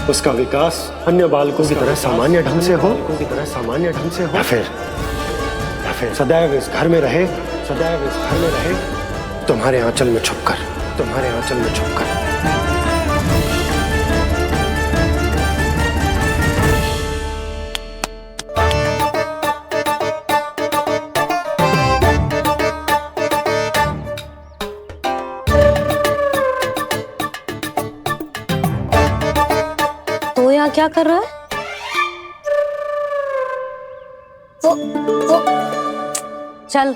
उसका विकास अन्य बालकों की तरह सामान्य ढंग से हो, या फिर सदैव इस घर में रहे, तुम्हारे आंचल में छुपकर। तो यहाँ क्या कर रहा है? वो चल।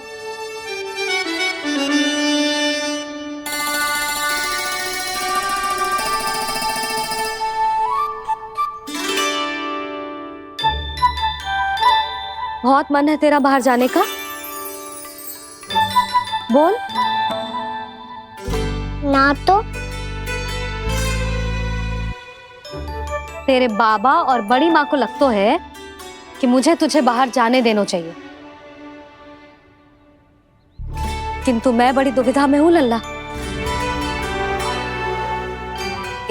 बहुत मन है तेरा बाहर जाने का, बोल। ना तो तेरे बाबा और बड़ी माँ को लगता है कि मुझे तुझे बाहर जाने देना चाहिए, किंतु मैं बड़ी दुविधा में हूं लल्ला।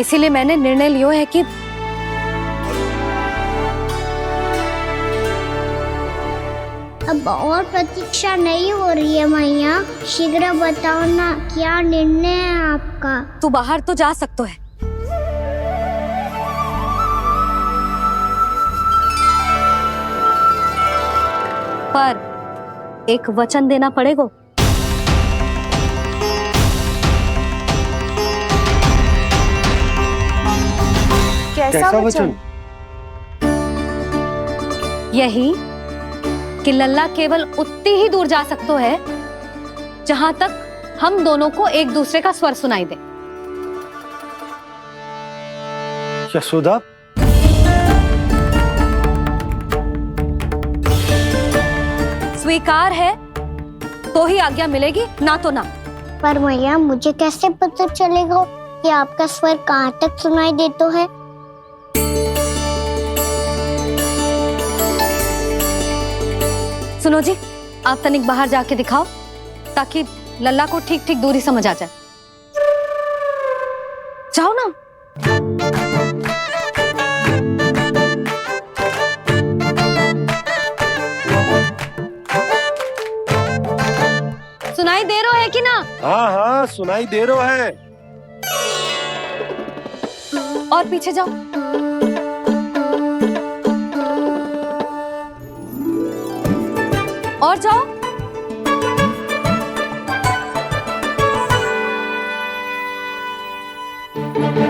इसीलिए मैंने निर्णय लिया है कि अब और प्रतीक्षा नहीं हो रही है मैया। शीघ्र बताओ ना, क्या निर्णय है आपका? तू बाहर तो जा सकता है, पर एक वचन देना पड़ेगा। कैसा वचन? यही कि लल्ला केवल उतनी ही दूर जा सकते है जहां तक हम दोनों को एक दूसरे का स्वर सुनाई दे। यशोदा, स्वीकार है तो ही आज्ञा मिलेगी, ना तो ना। पर मैया मुझे कैसे पता चलेगा कि आपका स्वर कहाँ तक सुनाई देता है? सुनो जी, आप तनिक बाहर जाके दिखाओ ताकि लल्ला को ठीक ठीक दूरी समझ आ जाए। जाओ ना। सुनाई दे रहा है कि ना? हाँ हाँ सुनाई दे रहा है। और पीछे जाओ। और जाओ।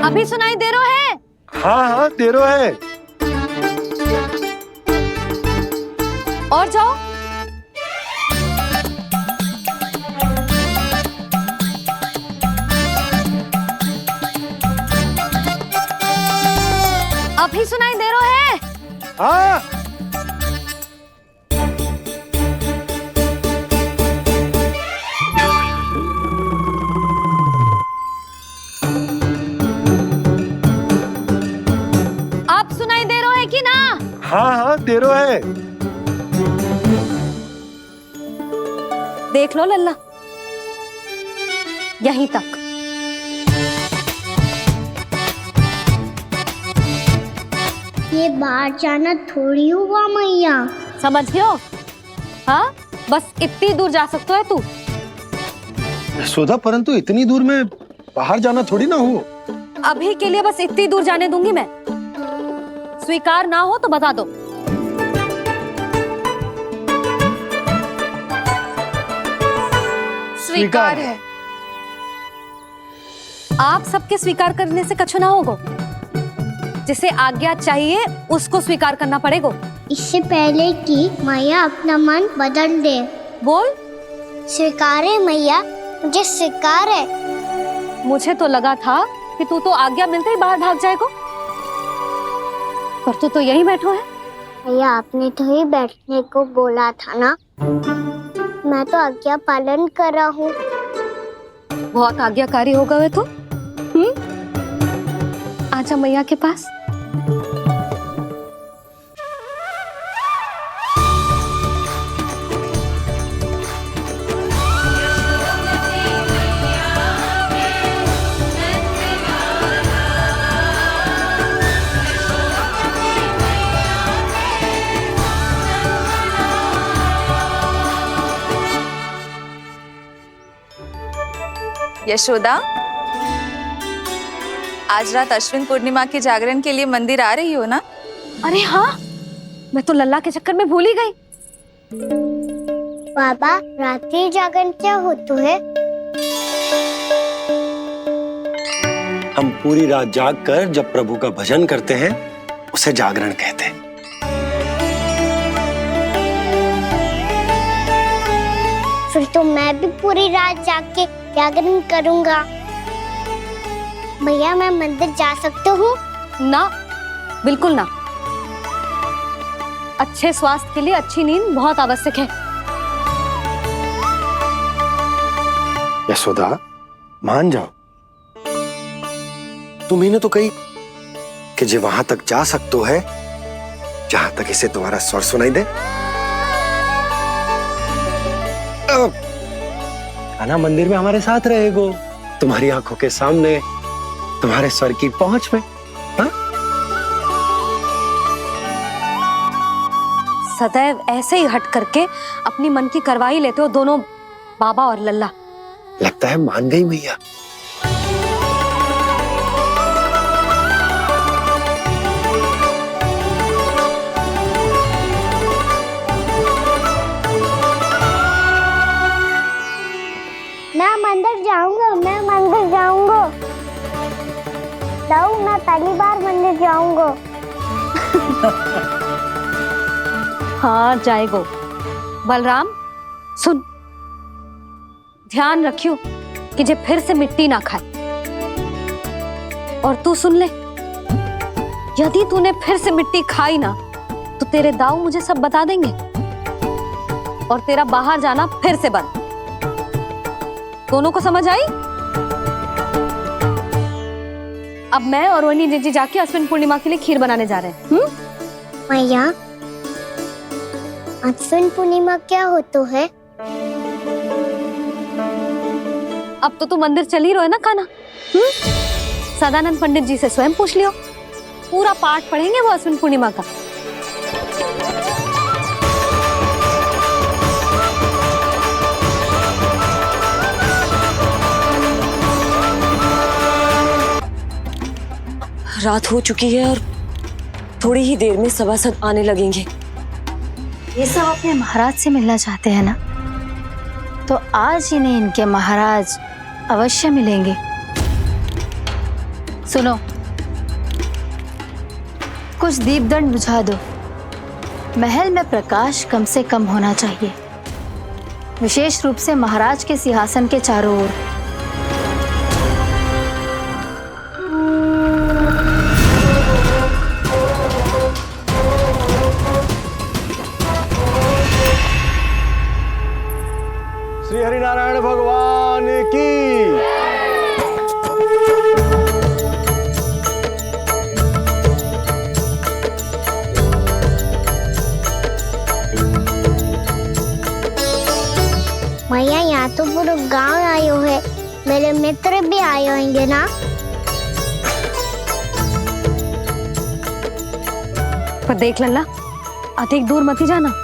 अभी सुनाई दे रहा है? हाँ हाँ दे रहा है। और जाओ। अभी सुनाई दे रहा है? हाँ। आप सुनाई दे रहा है कि ना? हाँ हाँ दे रहा है। देख लो लल्ला, यहीं तक। ये बाहर जाना थोड़ी हुआ मैया। समझ गयो? हाँ, बस इतनी दूर जा सकते है तू। यशोदा, परंतु इतनी दूर में बाहर जाना थोड़ी ना हो। अभी के लिए बस इतनी दूर जाने दूंगी मैं। स्वीकार ना हो तो बता दो। स्वीकार है। आप सबके स्वीकार करने से कछु ना होगा। जिसे आज्ञा चाहिए उसको स्वीकार करना पड़ेगा। इससे पहले कि मैया अपना मन बदल दे। बोल। स्वीकार है मैया, मुझे स्वीकार है। मुझे तो लगा था कि तू तो आज्ञा मिलते ही बाहर भाग जाएगा, पर तू तो यहीं बैठो है। मैया आपने तो ही बैठने को बोला था ना, मैं तो आज्ञा पालन कर रहा हूँ। बहुत आज्ञाकारी होगा वे तो। आजा मैया के पास। यशोदा, आज रात अश्विन पूर्णिमा के जागरण के लिए मंदिर आ रही हो ना? अरे हाँ, मैं तो लल्ला के चक्कर में भूल ही गई। बाबा, रात्रि जागरण क्या होता है? हम पूरी रात जाग कर जब प्रभु का भजन करते हैं उसे जागरण कहते हैं। फिर तो मैं भी पूरी रात जाग के जागरण करूंगा। भैया, मैं मंदिर जा सकती हूँ? ना, बिल्कुल ना। अच्छे स्वास्थ्य के लिए अच्छी नींद बहुत आवश्यक है। यशोदा, मान जाओ। तुम्ही ने तो कही कि जे वहां तक जा सकते है जहां तक इसे तुम्हारा स्वर सुनाई दे। कान्हा मंदिर में हमारे साथ रहेगो, तुम्हारी आंखों के सामने, तुम्हारे स्वर की पहुंच में। हा? सदैव ऐसे ही हट करके अपनी मन की करवाई लेते हो दोनों बाबा और लल्ला। लगता है मान गई मैया। मैं मंदिर जाऊंगा, मैं मंदिर जाऊंगा। दाऊ, मैं पहली बार मंदिर जाऊंगा। हाँ जाएगो। बलराम सुन, ध्यान रखियो कि जे फिर से मिट्टी ना खाए। और तू सुन ले, यदि तूने फिर से मिट्टी खाई ना तो तेरे दाऊ मुझे सब बता देंगे और तेरा बाहर जाना फिर से बंद। दोनों को समझ आई? अब मैं और रोहिणी जीजी जाके अश्विन पूर्णिमा के लिए खीर बनाने जा रहे हैं। मैया, अश्विन पूर्णिमा क्या होता है? अब तो तू मंदिर चल ही रहो है ना कान्हा? सदानंद पंडित जी से स्वयं पूछ लियो, पूरा पाठ पढ़ेंगे वो अश्विन पूर्णिमा का। रात हो चुकी है और थोड़ी ही देर में सभासद आने लगेंगे। ये सब अपने महाराज से मिलना चाहते हैं ना, तो आज इन्हें इनके महाराज अवश्य मिलेंगे। सुनो, कुछ दीपदंड बुझा दो। महल में प्रकाश कम से कम होना चाहिए, विशेष रूप से महाराज के सिंहासन के चारों ओर। श्री हरिनारायण भगवान की। मैया, यहाँ तो पूरा गांव आयो है, मेरे मित्र भी आए होंगे ना? पर देख लल्ला, अधिक दूर मत ही जाना।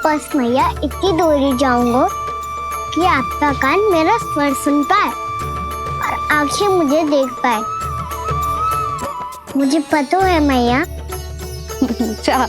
बस मैया, इतनी दूर ही जाऊंगा कि आपका कान मेरा स्वर सुन पाए और आंखें मुझे देख पाए। मुझे पता है मैया। चाह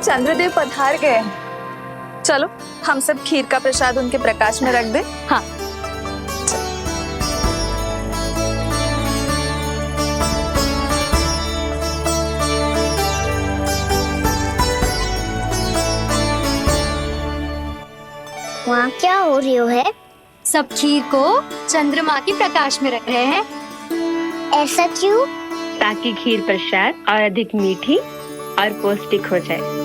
चंद्रदेव पधार गए। चलो हम सब खीर का प्रसाद उनके प्रकाश में रख दे। हाँ। वहाँ क्या हो रही है? सब खीर को चंद्रमा की प्रकाश में रख रहे हैं। ऐसा क्यों? ताकि खीर प्रसाद और अधिक मीठी और पौष्टिक हो जाए।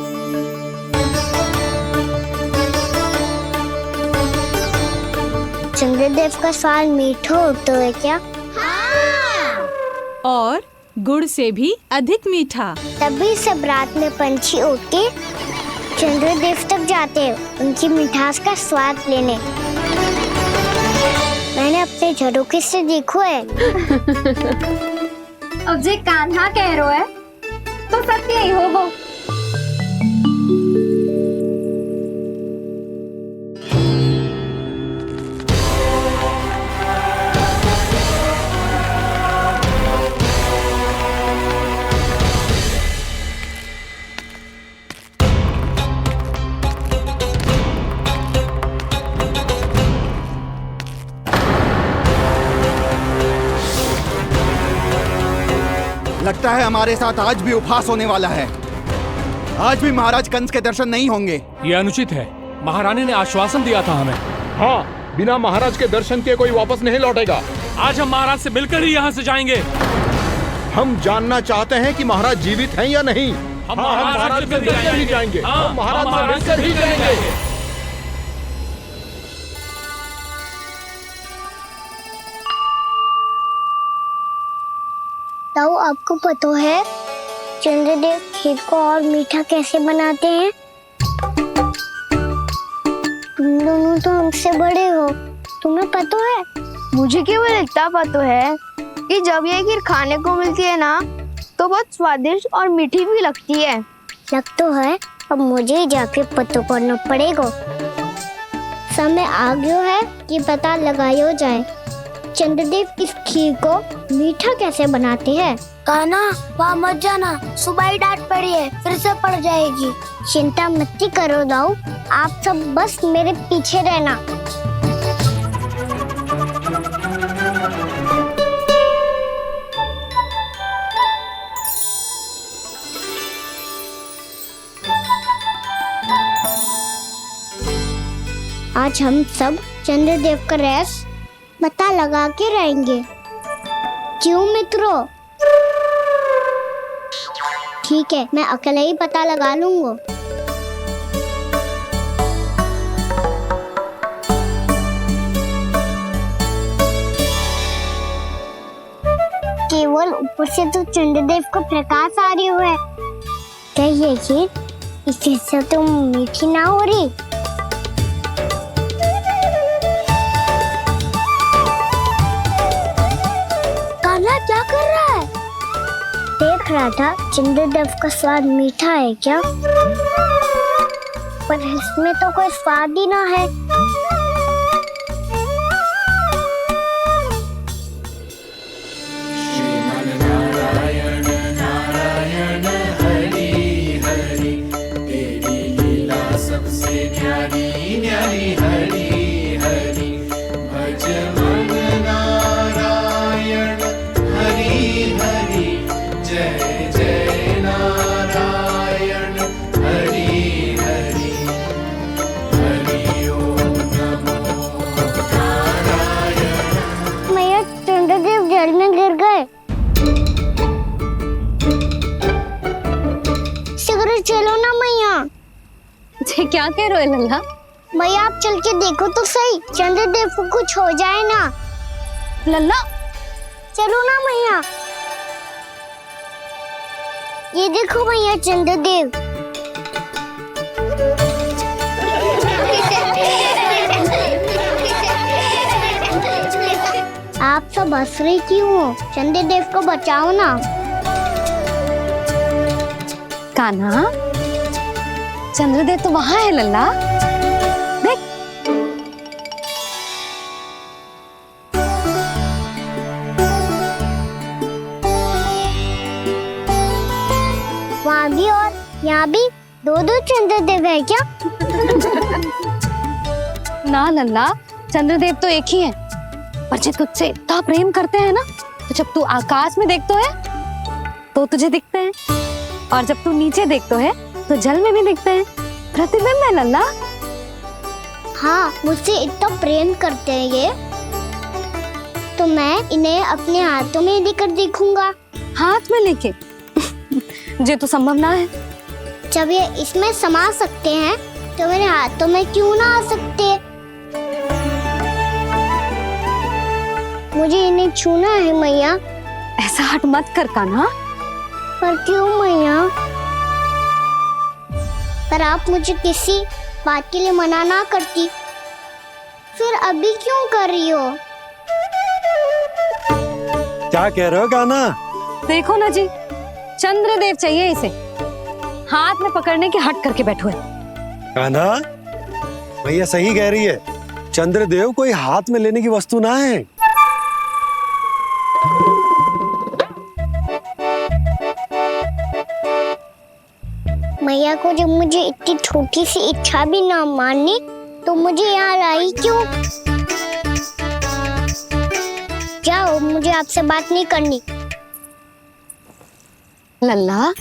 चंद्रदेव का स्वाद मीठा होता है क्या? और गुड़ से भी अधिक मीठा। तभी सब रात में पंछी उड़ के चंद्रदेव तक जाते हैं उनकी मिठास का स्वाद लेने। मैंने अपने झरोखे से देखो है। अब जे कान्हा कह रहा है तो सत्य ही होगा। लगता है हमारे साथ आज भी उपहास होने वाला है। आज भी महाराज कंस के दर्शन नहीं होंगे। ये अनुचित है। महारानी ने आश्वासन दिया था हमें। हाँ, बिना महाराज के दर्शन के कोई वापस नहीं लौटेगा। आज हम महाराज से मिलकर ही यहाँ से जाएंगे। हम जानना चाहते हैं कि महाराज जीवित हैं या नहीं। हम महाराज से मिलकर ही जाएंगे। हम महाराज से मिलकर ही जाएंगे। ताऊ, आपको पता है चंद्रदेव खीर को और मीठा कैसे बनाते हैं? तुम दोनों तो हमसे बड़े हो, तुम्हें पता है? मुझे केवल इतना पता है कि जब ये खीर खाने को मिलती है ना तो बहुत स्वादिष्ट और मीठी भी लगती है। लग तो है, अब मुझे ही जाके पता करना पड़ेगा। समय आ गया है कि पता लगाया जाए चंद्रदेव इस खीर को मीठा कैसे बनाते हैं। कान्हा, वहाँ मत जाना, सुबह ही डांट पड़ी है, फिर से पड़ जाएगी। चिंता मत करो दाऊ, आप सब बस मेरे पीछे रहना। आज हम सब चंद्रदेव का रहस्य पता लगा के रहेंगे। क्यों मित्रों? ठीक है, मैं अकेले ही पता लगा लूंगा। केवल ऊपर से तो चंद्रदेव को प्रकाश आ रही है। क्या ये खीर इससे तो मीठी ना हो रही? कान्हा क्या कर रहा है? देख रहा था चंद्रदेव का स्वाद मीठा है क्या, पर इसमें तो कोई स्वाद ही ना है। नारायण नारायण हरि हरि, तेरी लीला सबसे न्यारी न्यारी हरि हरि। भज मन नारायण हरि हरि, जय जय नारायण हरि हरि। हरि ओम नमो नारायण। मैया, चंद्रदेव जल में गिर गए। शीघ्र चलो ना मैया। क्या कह रहे हो लल्ला? मैया, आप चल के देखो तो सही, चंद्रदेव को कुछ हो जाए ना। लल्ला, चलो ना मैया। ये देखो मैया, चंद्रदेव। आप सब हंस रही क्यों हो? चंद्रदेव को बचाओ ना। कान्हा, चंद्रदेव तो वहां है लल्ला, देख। वहाँ भी और यहाँ भी दो दो चंद्रदेव है क्या? ना लल्ला, चंद्रदेव तो एक ही है। पर जब तुझसे इतना प्रेम करते हैं ना, तो जब तू आकाश में देखतो है तो तुझे दिखते हैं, और जब तू नीचे देखतो है तो जल में भी दिखते हैं। प्रतिबिंब है लल्ला। हाँ, मुझसे इतना प्रेम करते हैं ये, तो मैं इन्हें अपने हाथों में लेकर देखूंगा। हाथ में लेके? ये तो संभव ना है। जब ये इसमें समा सकते हैं तो मेरे हाथों में क्यों ना आ सकते? मुझे इन्हें छूना है मैया। ऐसा हट मत कर कान्हा। पर क्यों मैया? पर आप मुझे किसी बात के लिए मना ना करती, फिर अभी क्यों कर रही हो? क्या कह रहे हो कान्हा? देखो ना जी, चंद्रदेव चाहिए इसे, हाथ में पकड़ने के हट करके बैठो है। कान्हा, भैया सही कह रही है, चंद्रदेव कोई हाथ में लेने की वस्तु ना है। मैया को जब मुझे इतनी छोटी सी इच्छा भी ना माननी, तो मुझे यहाँ लाई क्यों? जाओ, मुझे आपसे बात नहीं करनी। लल्ला,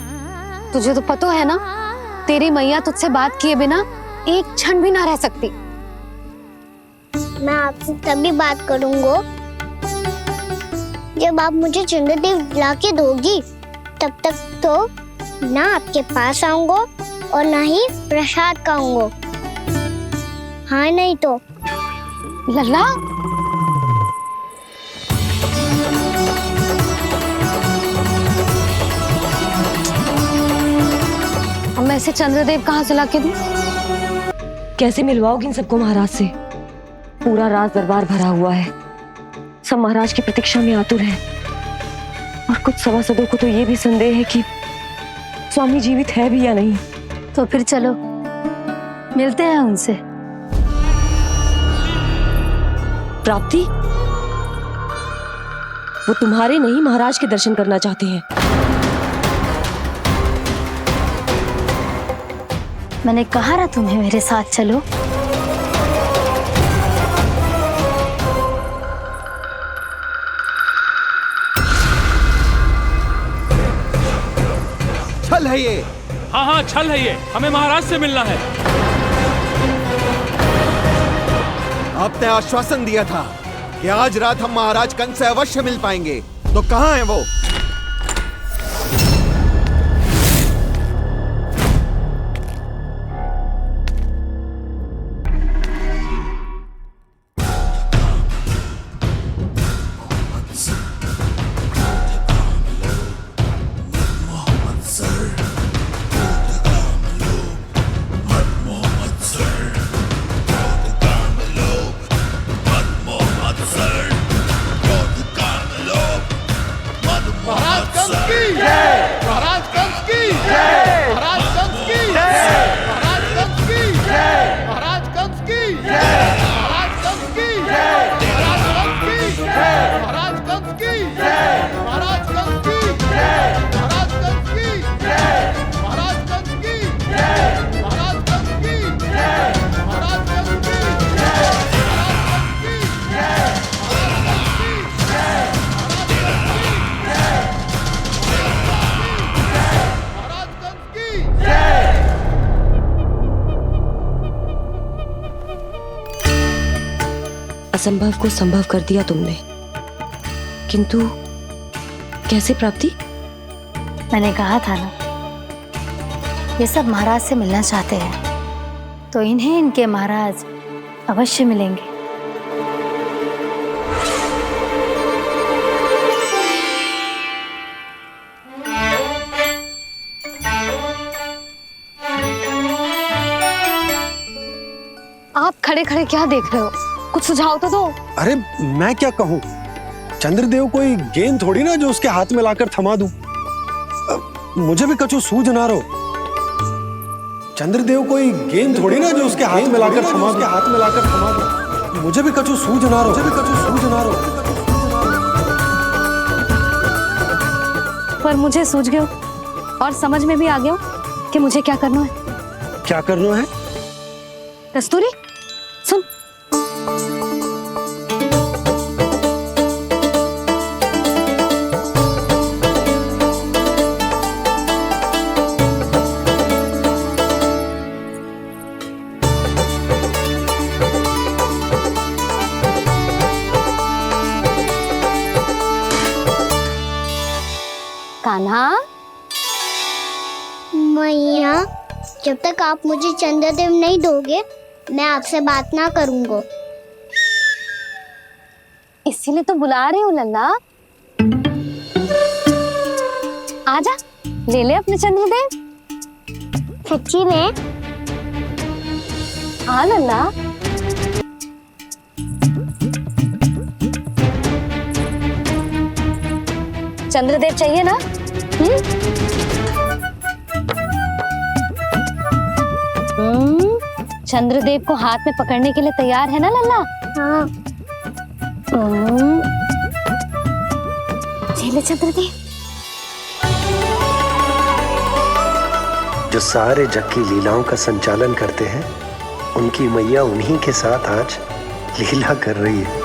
तुझे तो पता है ना, तेरी मैया तुझसे बात किए बिना एक क्षण भी ना रह सकती। मैं आपसे तभी बात करूंगा जब आप मुझे चंद्रदेव ला के दोगी तब तक तो ना आपके पास आऊंगा और ना ही प्रसाद खाऊंगा। हाँ नहीं तो लल्ला अब मैं इसे चंद्रदेव कहाँ से लाके दूं? कैसे मिलवाओगी इन सबको महाराज से? पूरा राज दरबार भरा हुआ है, सब महाराज की प्रतीक्षा में आतुर हैं। और कुछ सभासदों को तो ये भी संदेह है कि स्वामी जीवित है भी या नहीं। तो फिर चलो मिलते हैं उनसे। प्राप्ति, वो तुम्हारे नहीं महाराज के दर्शन करना चाहते हैं। मैंने कहा ना तुम्हें मेरे साथ चलो। छल है ये। हाँ हाँ छल है ये, हमें महाराज से मिलना है। आपने आश्वासन दिया था कि आज रात हम महाराज कंस से अवश्य मिल पाएंगे, तो कहाँ है वो? असंभव को संभव कर दिया तुमने, किंतु कैसे प्राप्ति? मैंने कहा था ना, ये सब महाराज से मिलना चाहते हैं, तो इन्हें इनके महाराज अवश्य मिलेंगे। आप खड़े खड़े क्या देख रहे हो? कुछ सुझाव तो दो। अरे मैं क्या कहूँ, चंद्रदेव कोई गेंद थोड़ी ना जो उसके हाथ में लाकर थमा दूं। मुझे भी कछु सूझ ना रो। चंद्रदेव कोई गेंद थोड़ी ना जो उसके हाथ में लाकर थमा दूं। मुझे भी कछु सूझ ना रो। पर मुझे सूझ गयो और समझ में भी आ गया कि मुझे क्या करना है। क्या करना है? कस्तूरी सुन, कान्हा। मैया, जब तक आप मुझे चंद्रदेव नहीं दोगे मैं आपसे बात ना करूंगा। इसीलिए तो बुला रही हूँ लल्ला। आजा, ले ले अपने चंद्रदेव। सच्ची में? हाँ लल्ला। चंद्रदेव चाहिए ना? चंद्रदेव को हाथ में पकड़ने के लिए तैयार है ना लल्ला? हाँ। ले चंद्रदेव। जो सारे जग की लीलाओं का संचालन करते हैं, उनकी मैया उन्हीं के साथ आज लीला कर रही है।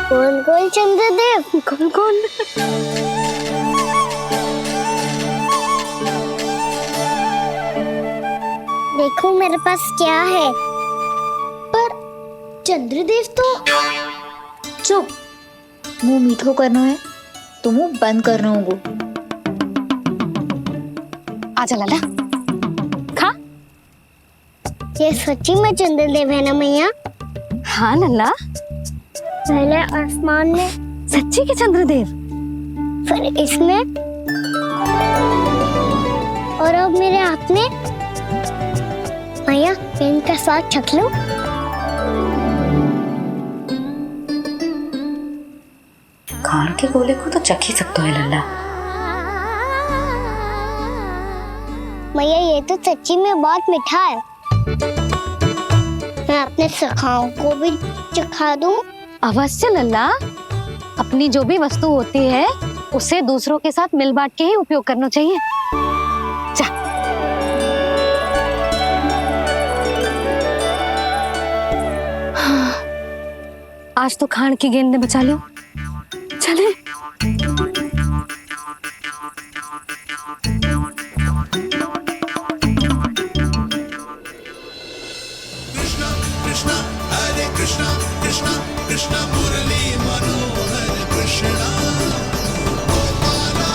कौन कौन चंद्रदेव? कौन कौन? देखो मेरे पास क्या है। पर चंद्रदेव तो चुप, मुंह मीठो करना है तो मुंह बंद करना होगा। आजा लाला खा। ये सच्ची में चंद्रदेव है ना मैया? हाँ लल्ला, पहले आसमान में, सच्ची के चंद्रदेव, फिर इसमें, और अब मेरे हाथ में। मैया इनका साथ चख लो। खान के गोले को तो चख ही सकते है लल्ला। मैया ये तो सच्ची में बहुत मीठा है। मैं अपने सखाओं को भी चखा दूं? अवश्य लल्ला, अपनी जो भी वस्तु होती है उसे दूसरों के साथ मिल बांट के ही उपयोग करना चाहिए। जा। हाँ, आज तो खान की गेंद ने बचा लो। चले। कृष्णा हरे कृष्णा कृष्णा कृष्णा मुरली मनोहर कृष्णा गोपाला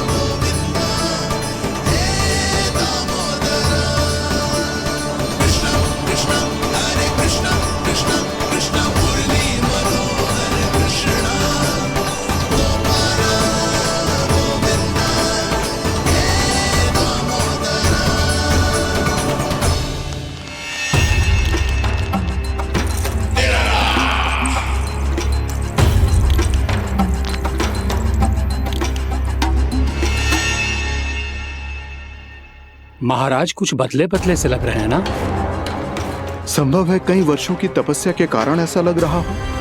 गोविंदा हे दामोदरा। कृष्णा कृष्णा हरे कृष्णा कृष्णा कृष्णा मुरली मनोहर कृष्णा गोपाला गोविंदा हे दामोदरा। महाराज कुछ पतले पतले से लग रहे हैं ना? संभव है कई वर्षों की तपस्या के कारण ऐसा लग रहा हो।